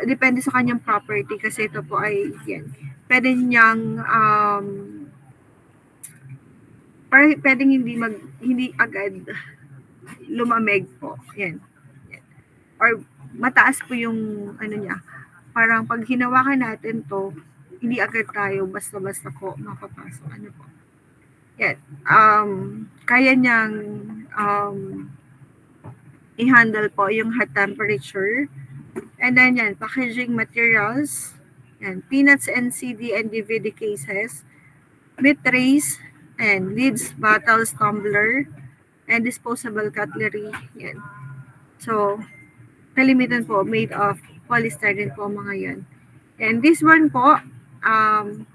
depende sa kanyang property kasi ito po ay yan. Pwede niyang pwedeng hindi agad lumamig po. Yan. Or mataas po yung niya. Parang pag hinawakan natin to, hindi agad tayo basta-basta po makapasok. Ano po. Yan. Kaya niyang i-handle po yung hot temperature. And then yan, packaging materials, yan, peanuts and CD and DVD cases, meat trays, and lids, bottles, tumbler, and disposable cutlery. Yan. So, kalimitan po, made of polystyrene po mga yan. And this one po,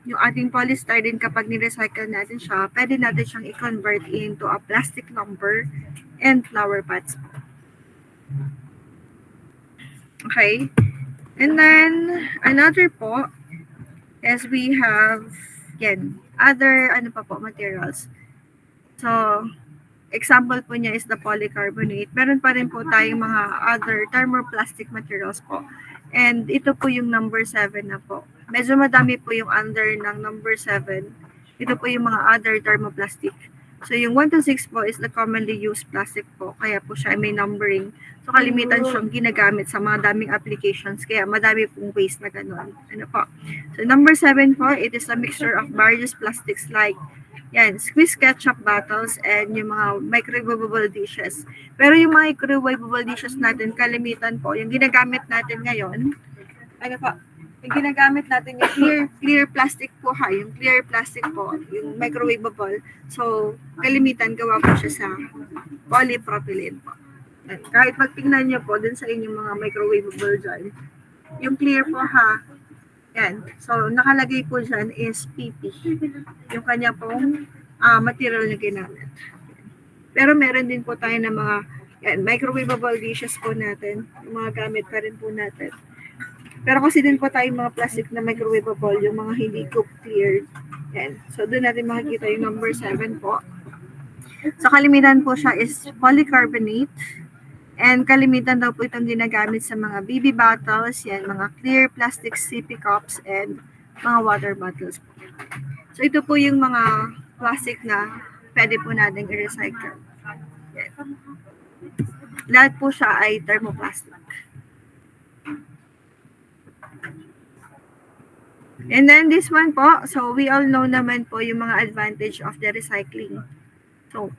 yung ating polystyrene kapag ni-recycle natin siya, pwede natin siyang i-convert into a plastic lumber and flower pots po. Okay. And then, another po is we have, yan, other, materials. So, example po niya is the polycarbonate. Meron pa rin po tayong mga other thermoplastic materials po. And ito po yung number 7 na po. Medyo madami po yung under ng number 7. Ito po yung mga other thermoplastic. So, yung 1 to 6 po is the commonly used plastic po. Kaya po siya may numbering. So, kalimitan siyang ginagamit sa mga daming applications. Kaya madami pong waste na gano'n. Ano po? So, number 7 po, it is a mixture of various plastics like yan, squeeze ketchup bottles and yung mga microwavable dishes. Pero yung microwavable dishes natin, kalimitan po, yung ginagamit natin ngayon, ano po? Yung ginagamit natin yung clear plastic po ha, yung clear plastic po, yung microwavable. So, kalimitan gawa po siya sa polypropylene po. At kahit magtingnan nyo po dun sa inyong mga microwavable dyan, yung clear po ha, yan. So, nakalagay po dyan is PP. Yung kanya pong material na ginamit. Pero meron din po tayo ng mga microwavable dishes po natin. Yung mga gamit pa rin po natin. Pero kasi din po tayo mga plastic na microwavable, yung mga hindi cook cleared. Yan. So, doon natin makikita yung number 7 po. So, kalimitan po siya is polycarbonate. And kalimitan daw po itong ginagamit sa mga baby bottles, yan, mga clear plastic sippy cups, and mga water bottles po. So, ito po yung mga plastic na pwede po natin i-recycle. Yan. Lahat po siya ay thermoplastic. And then this one po, so we all know naman po yung mga advantage of the recycling. So,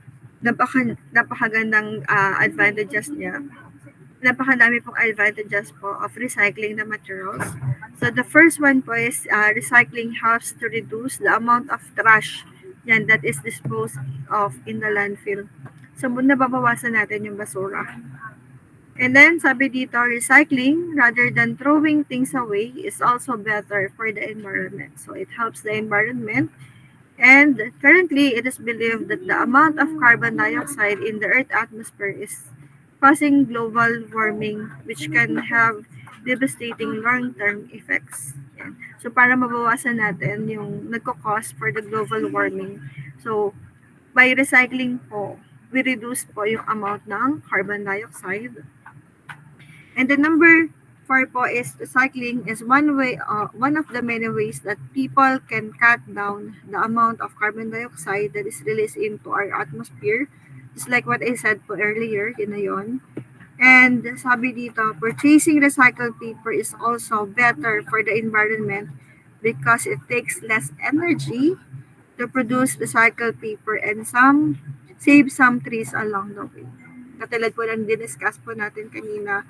napakagandang advantages niya. napakadami pong advantages po of recycling the materials. So the first one po is recycling helps to reduce the amount of trash yan that is disposed of in the landfill. So nababawasan natin yung basura. And then sabi dito, recycling rather than throwing things away is also better for the environment. So it helps the environment. And currently, it is believed that the amount of carbon dioxide in the Earth atmosphere is causing global warming, which can have devastating long-term effects. Yan. So, para mabawasan natin yung nagko-cause for the global warming. So, by recycling po, we reduce po yung amount ng carbon dioxide. And the number 4 po is recycling is one of the many ways that people can cut down the amount of carbon dioxide that is released into our atmosphere. Just like what I said po earlier, yun na yun. And sabi dito, purchasing recycled paper is also better for the environment because it takes less energy to produce recycled paper and save some trees along the way. Katulad po ng diniscuss po natin kanina,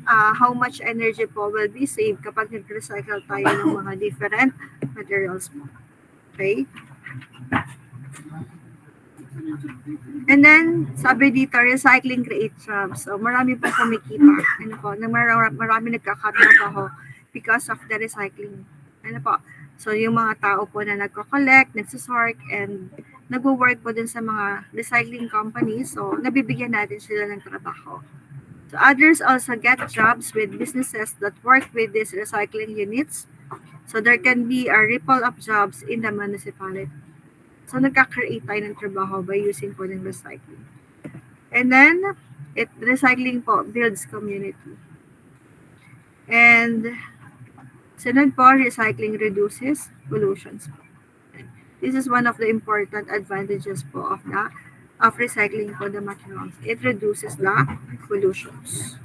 how much energy po will be saved kapag nag-recycle tayo ng mga different materials po. Okay? And then, sabi dito, recycling creates jobs. So, marami po kumikita. Ano po, marami nagkakatrabaho because of the recycling. Ano po, so yung mga tao po na nagko-collect, nagsisort, and nagwo-work po dun sa mga recycling companies. So, nabibigyan natin sila ng trabaho. So others also get jobs with businesses that work with these recycling units. So there can be a ripple of jobs in the municipality. So nagka-create tayo ng trabaho by using po ng recycling. And then, recycling po builds community. And sunod po, recycling reduces pollutions. This is one of the important advantages po of recycling po the materials. It reduces the pollutions.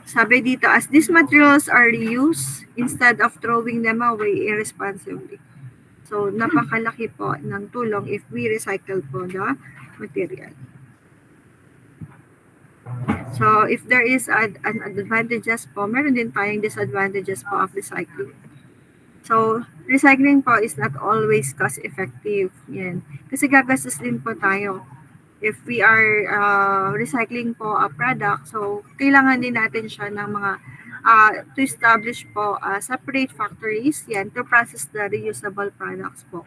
Sabi dito, as these materials are reused instead of throwing them away irresponsibly. So, napakalaki po ng tulong if we recycle po the material. So, if there is an advantages po, meron din tayong disadvantages po of recycling. So, recycling po is not always cost-effective. Yan. Kasi gagastos din po tayo. If we are recycling po a product, so kailangan din natin siya ng mga to establish po separate factories yan to process the reusable products po.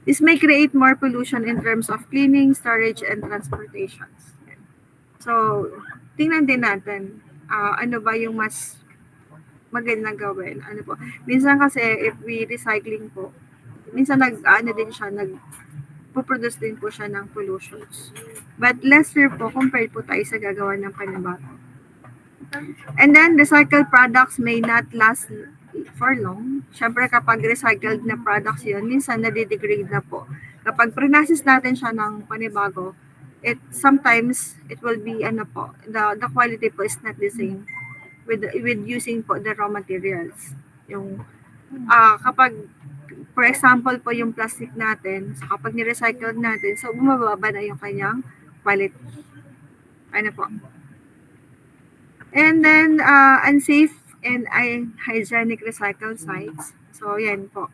This may create more pollution in terms of cleaning, storage, and transportations. Yan. So, tingnan din natin ano ba yung mas magandang gawin. Ano po? Minsan kasi if we recycling po, minsan nagpo-produce din po siya ng pollutions. But lesser po compared po tayo sa gagawa ng panibago. And then recycled products may not last for long. Syempre kapag recycled na products yun, minsan nade-degrade na po. Kapag process natin siya ng panibago, sometimes it will be the quality po is not the same with using po the raw materials. Yung kapag for example po yung plastic natin, so kapag ni-recycle natin, so bumababa na yung kanyang quality. Ano po? And then unsafe and unhygienic recycle sites. So yan po.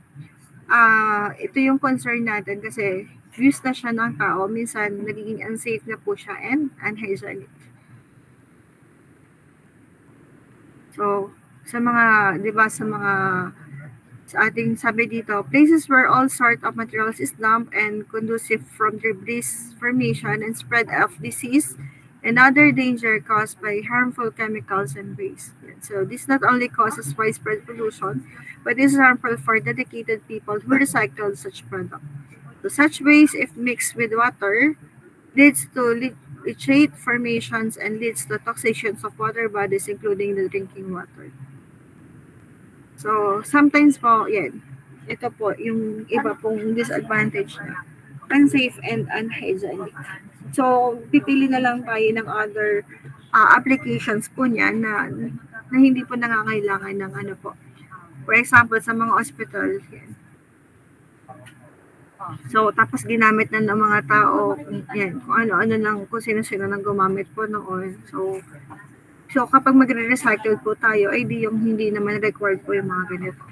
Ito yung concern natin kasi used na siya ng tao, minsan nagiging unsafe na po siya and unhygienic. So, sa ating sabi dito, places where all sort of materials is dumped and conducive from debris formation and spread of disease and other danger caused by harmful chemicals and waste. So, this not only causes widespread pollution, but is harmful for dedicated people who recycle such product. So, such waste, if mixed with water, leads to leachate formations and leads to toxications of water bodies including the drinking water. So, sometimes po, yan. Ito po, yung iba pong disadvantage na. Unsafe and unhygienic. So, pipili na lang tayo ng other applications po niyan na hindi po nangangailangan ng ano po. For example, sa mga hospital, yan. So, tapos ginamit na ng mga tao, yan, kung ano-ano lang, kung sino-sino nang gumamit po noon. So kapag magre-recycle po tayo, ay di yung hindi naman required po yung mga ganito.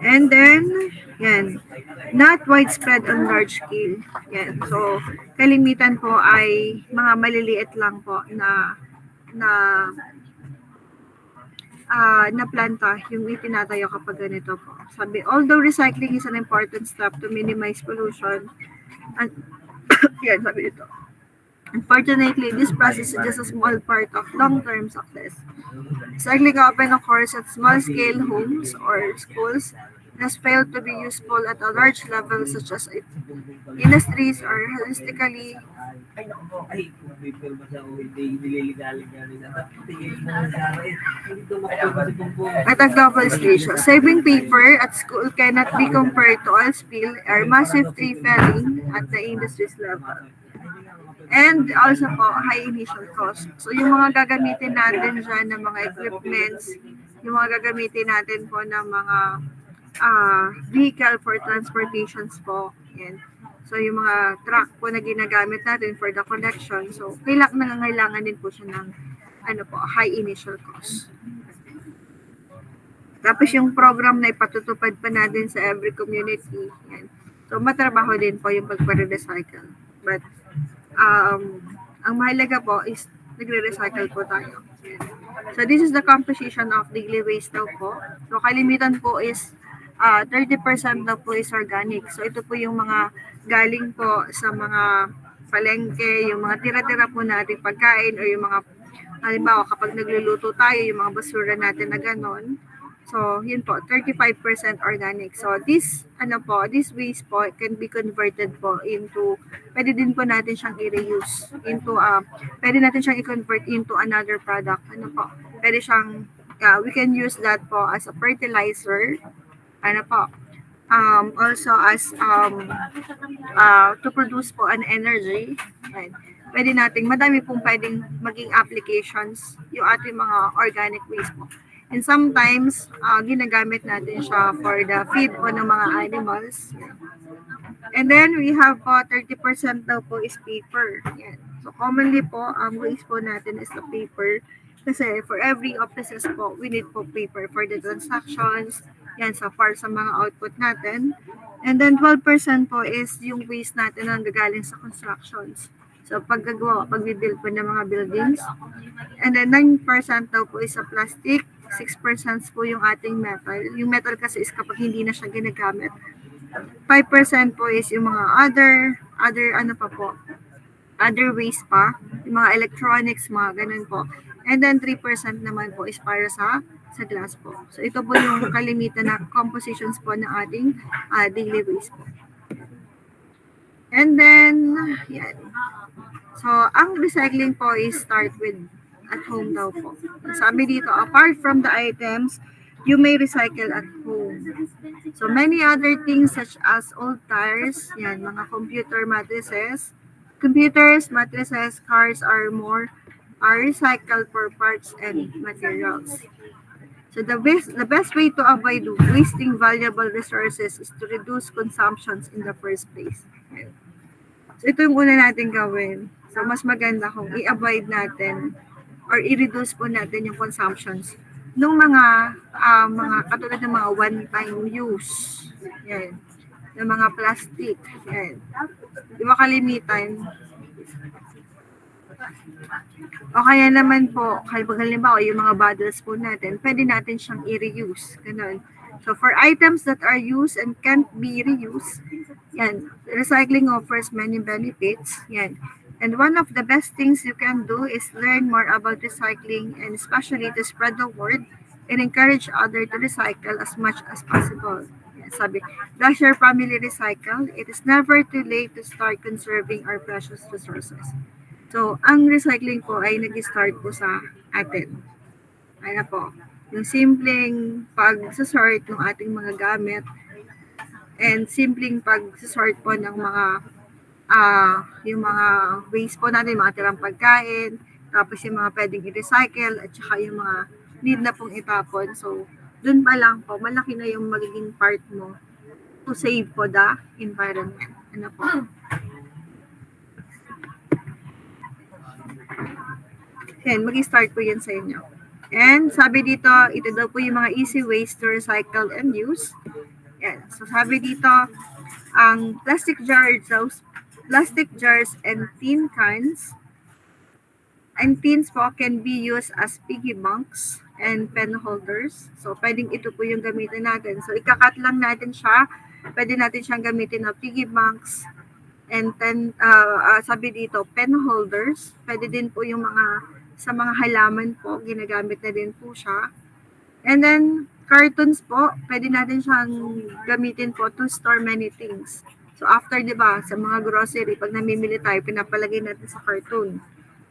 And then, yan, not widespread on large scale. Yan. So, kalimitan po ay mga maliliit lang po na na planta yung itinatayo kapag ganito po. Sabi, although recycling is an important step to minimize pollution, and yan, sabi dito. Unfortunately, this process is just a small part of long-term success. Recycling often occurs at small-scale homes or schools and has failed to be useful at a large level such as industries or holistically at a global stage. Saving paper at school cannot be compared to oil spill or massive tree felling at the industry's level. And also po, high initial cost. So, yung mga gagamitin natin dyan ng mga equipments, yung mga gagamitin natin po ng mga vehicle for transportations po. Yan. So, yung mga truck po na ginagamit natin for the connection. So, nangangailangan din po siya ng high initial cost. Tapos yung program na ipatutupad pa natin sa every community. Yan. So, matrabaho din po yung pagpare-recycle. But, ang mahalaga po is nagre-recycle po tayo. So, this is the composition of daily waste daw po. So, kalimitan po is 30% daw po is organic. So, ito po yung mga galing po sa mga palengke, yung mga tira-tira po natin pagkain o yung mga, halimbawa, kapag nagluluto tayo, yung mga basura natin na ganon. So, yun po, 35% organic. So, this waste po can be converted po into, pwede din po natin siyang i-reuse into, pwede natin siyang i-convert into another product. Pwede siyang, we can use that po as a fertilizer, also as, to produce po an energy. Right? Pwede nating, madami pong pwedeng maging applications yung ating mga organic waste po. And sometimes, ginagamit natin siya for the feed po ng mga animals. Yan. And then, we have 30% daw po is paper. Yan. So, commonly po, ang waste po natin is the paper. Kasi for every offices po, we need po paper for the transactions. Yan, so far sa mga output natin. And then, 12% po is yung waste natin na gagaling sa constructions. So, pag-build po ng mga buildings. And then, 9% daw po is sa plastic. 6% po yung ating metal. Yung metal kasi is kapag hindi na siya ginagamit. 5% po is yung mga other waste pa, yung mga electronics, mga ganun po. And then 3% naman po is para sa glass po. So ito po yung kalimitan na compositions po ng ating daily waste po. And then, yan. So, ang recycling po is start with at home daw po. Sabi dito, apart from the items, you may recycle at home. So, many other things such as old tires, yan, mga computers, mattresses, cars are recycled for parts and materials. So, the best way to avoid wasting valuable resources is to reduce consumptions in the first place. So, ito yung una natin gawin. So, mas maganda kung i-avoid natin or i-reduce po natin yung consumptions ng mga katulad ng mga one-time use. Yan. Ng mga plastic. Yan. Di ba kalimitan? O kaya naman po, halimbawa yung mga bottles po natin, pwede natin siyang i-reuse. Ganun. So for items that are used and can't be reused, yan, recycling offers many benefits. Yan. And one of the best things you can do is learn more about recycling and especially to spread the word and encourage others to recycle as much as possible. Yan, sabi, does your family recycle? It is never too late to start conserving our precious resources. So, ang recycling po ay nag-start po sa atin. Ano po, yung simpleng pag-sort ng ating mga gamit and simpleng pag-sort po ng mga yung mga waste po natin, mga tirang pagkain, tapos yung mga pwedeng i-recycle, at saka yung mga need na pong itapon. So, dun pa lang po, malaki na yung magiging part mo to save po the environment. Ano po? Yan, mag-start po yan sa inyo. And sabi dito, ito daw po yung mga easy ways to recycle and use. Yan. So sabi dito, ang plastic jars and tin cans and tins po can be used as piggy banks and pen holders. So pwedeng ito po yung gamitin natin. So ikakat lang natin siya. Pwede natin siyang gamitin na piggy banks and then sabi dito pen holders. Pwede din po yung mga sa mga halaman po, ginagamit na din po siya. And then, cartons po, pwede natin siyang gamitin po to store many things. So, after, di ba, sa mga grocery, pag namimili tayo, pinapalagay natin sa carton.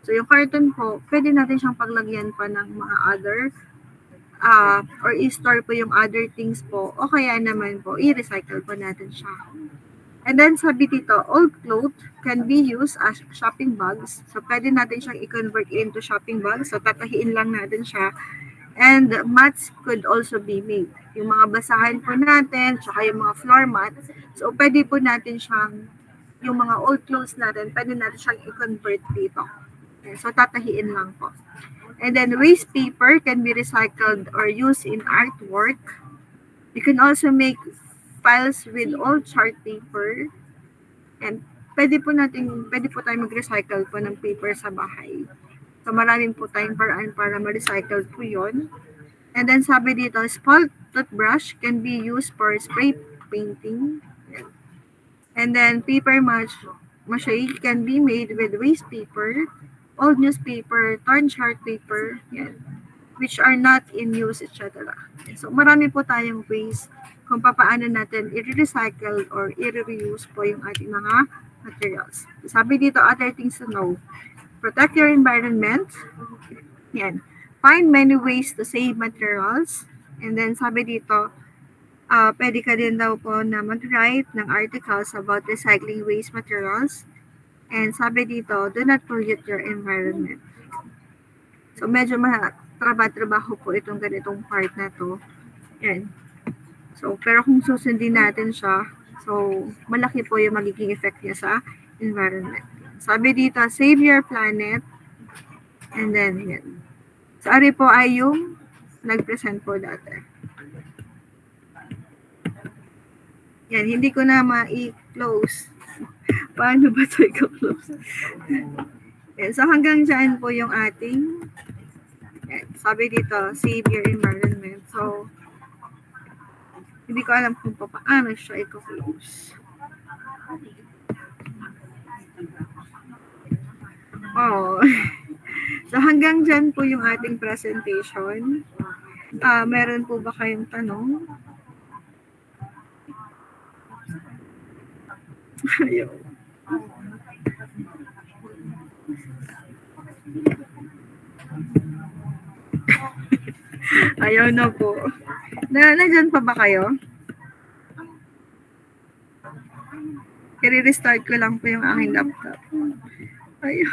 So, yung carton po, pwede natin siyang paglagyan pa ng mga other, or i-store po yung other things po, o kaya naman po, i-recycle po natin siya. And then sabi dito, old clothes can be used as shopping bags. So, pwede natin siyang i-convert into shopping bags. So, tatahiin lang natin siya. And mats could also be made. Yung mga basahan po natin, tsaka yung mga floor mat. So, pwede po natin siyang, yung mga old clothes natin, pwede natin siyang i-convert dito. Okay, so, tatahiin lang po. And then, waste paper can be recycled or used in artwork. You can also make files with old chart paper. And pwede po tayong mag-recycle po ng paper sa bahay. So maraming po tayong paraan para ma-recycle po yun. And then sabi dito, small toothbrush can be used for spray painting. And then paper mache can be made with waste paper, old newspaper, torn chart paper, yan, which are not in use, etc. So marami po tayong ways kung paano natin i-recycle or i-reuse po yung ating mga materials. Sabi dito, other things to know. Protect your environment. Yan. Find many ways to save materials. And then sabi dito, pwede ka din daw po na mag-write ng articles about recycling waste materials. And sabi dito, do not pollute your environment. So medyo trabaho po itong ganitong part na to. Yan. So, pero kung susundin natin siya, so, malaki po yung magiging effect niya sa environment. Sabi dito, save your planet. And then, yan. So, ari po ay yung nag-present po dati. Yan, hindi ko na ma-i-close. Paano ba ito i-close? Yan, so, hanggang dyan po yung ating, yan, sabi dito, save your environment. So, hindi ko alam kung paano siya i-close. Oh. So hanggang dyan po yung ating presentation. Meron po ba kayong tanong? Ayaw. Ayaw na po. Nandyan pa ba kayo? I-restart ko lang po yung aking laptop. Ayaw.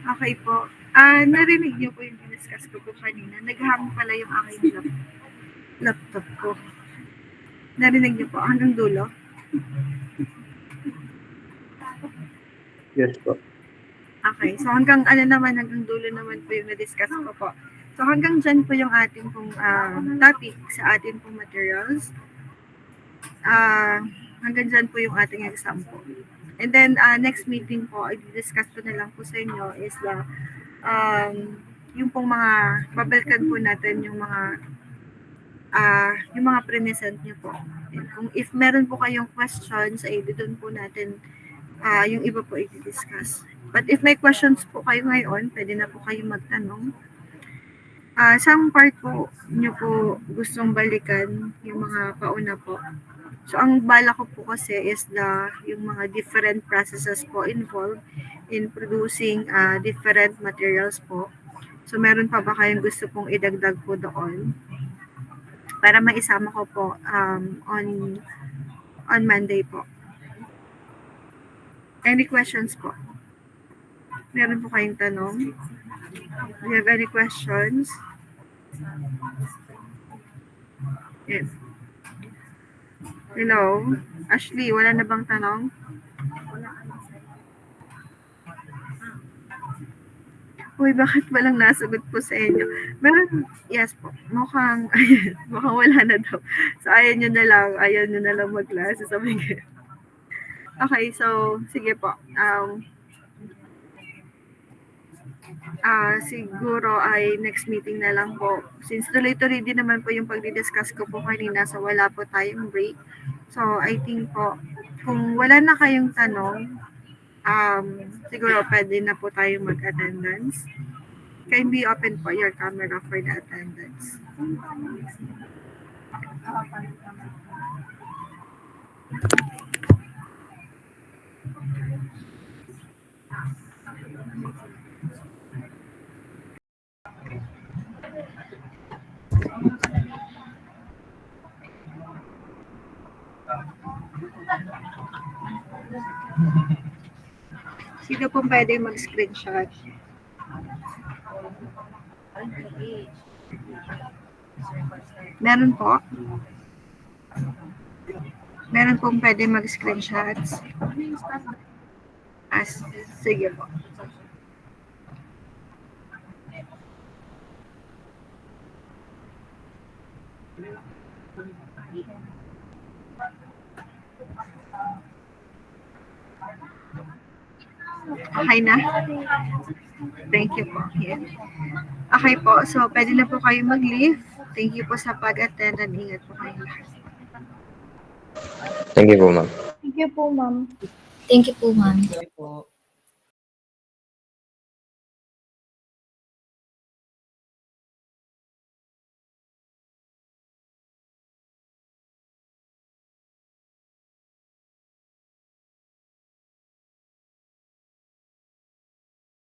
Okay po. Narinig niyo po yung discuss ko po kanina. Nag-hang pala yung aking laptop ko. Narinig niyo po hanggang dulo? Yes po. Okay. So hanggang hanggang dulo naman po yung na-discuss ko po. So hanggang dyan po yung ating pong topic sa ating pong materials. Hanggang dyan po yung ating exam po. And then next meeting po, i-discuss ko na lang po sa inyo is the yung pong mga babalikan po natin yung mga present niyo po. And kung if meron po kayong questions, ay doon po natin yung iba po i-discuss. But if may questions po kayo ngayon, pwede na po kayo magtanong. Saan part po niyo po gustong balikan yung mga pauna po? So, ang bala ko po kasi is yung mga different processes po involved in producing different materials po. So, meron pa ba kayong gusto pong idagdag po doon? Para maisama ko po on Monday po. Any questions po? Meron po kayong tanong? Do you have any questions? Yes. Hello? Ashley, wala na bang tanong? Uy, bakit walang nasagot po sa inyo? Meron, yes po. Mukhang wala na daw. So, ayaw nyo na lang mag-klase. Sabi ko. Okay, so, sige po. Siguro ay next meeting na lang po. Since tuloy-tuloy din naman po yung pagdi-discuss ko po kanina, so wala po tayong break. So, I think po, kung wala na kayong tanong, siguro pwede na po tayong mag-attendance. Kindly open po your camera for the attendance. Sino po pwede mag-screenshot? Meron po? Meron pong pwede mag-screenshots? Sige po. Okay na? Thank you po. Yeah. Okay po. So, pwede na po kayo mag-leave. Thank you po sa pag-attend and ingat po kayo lahat. Thank you po, ma'am. Thank you po, ma'am. Thank you po, ma'am. Okay po.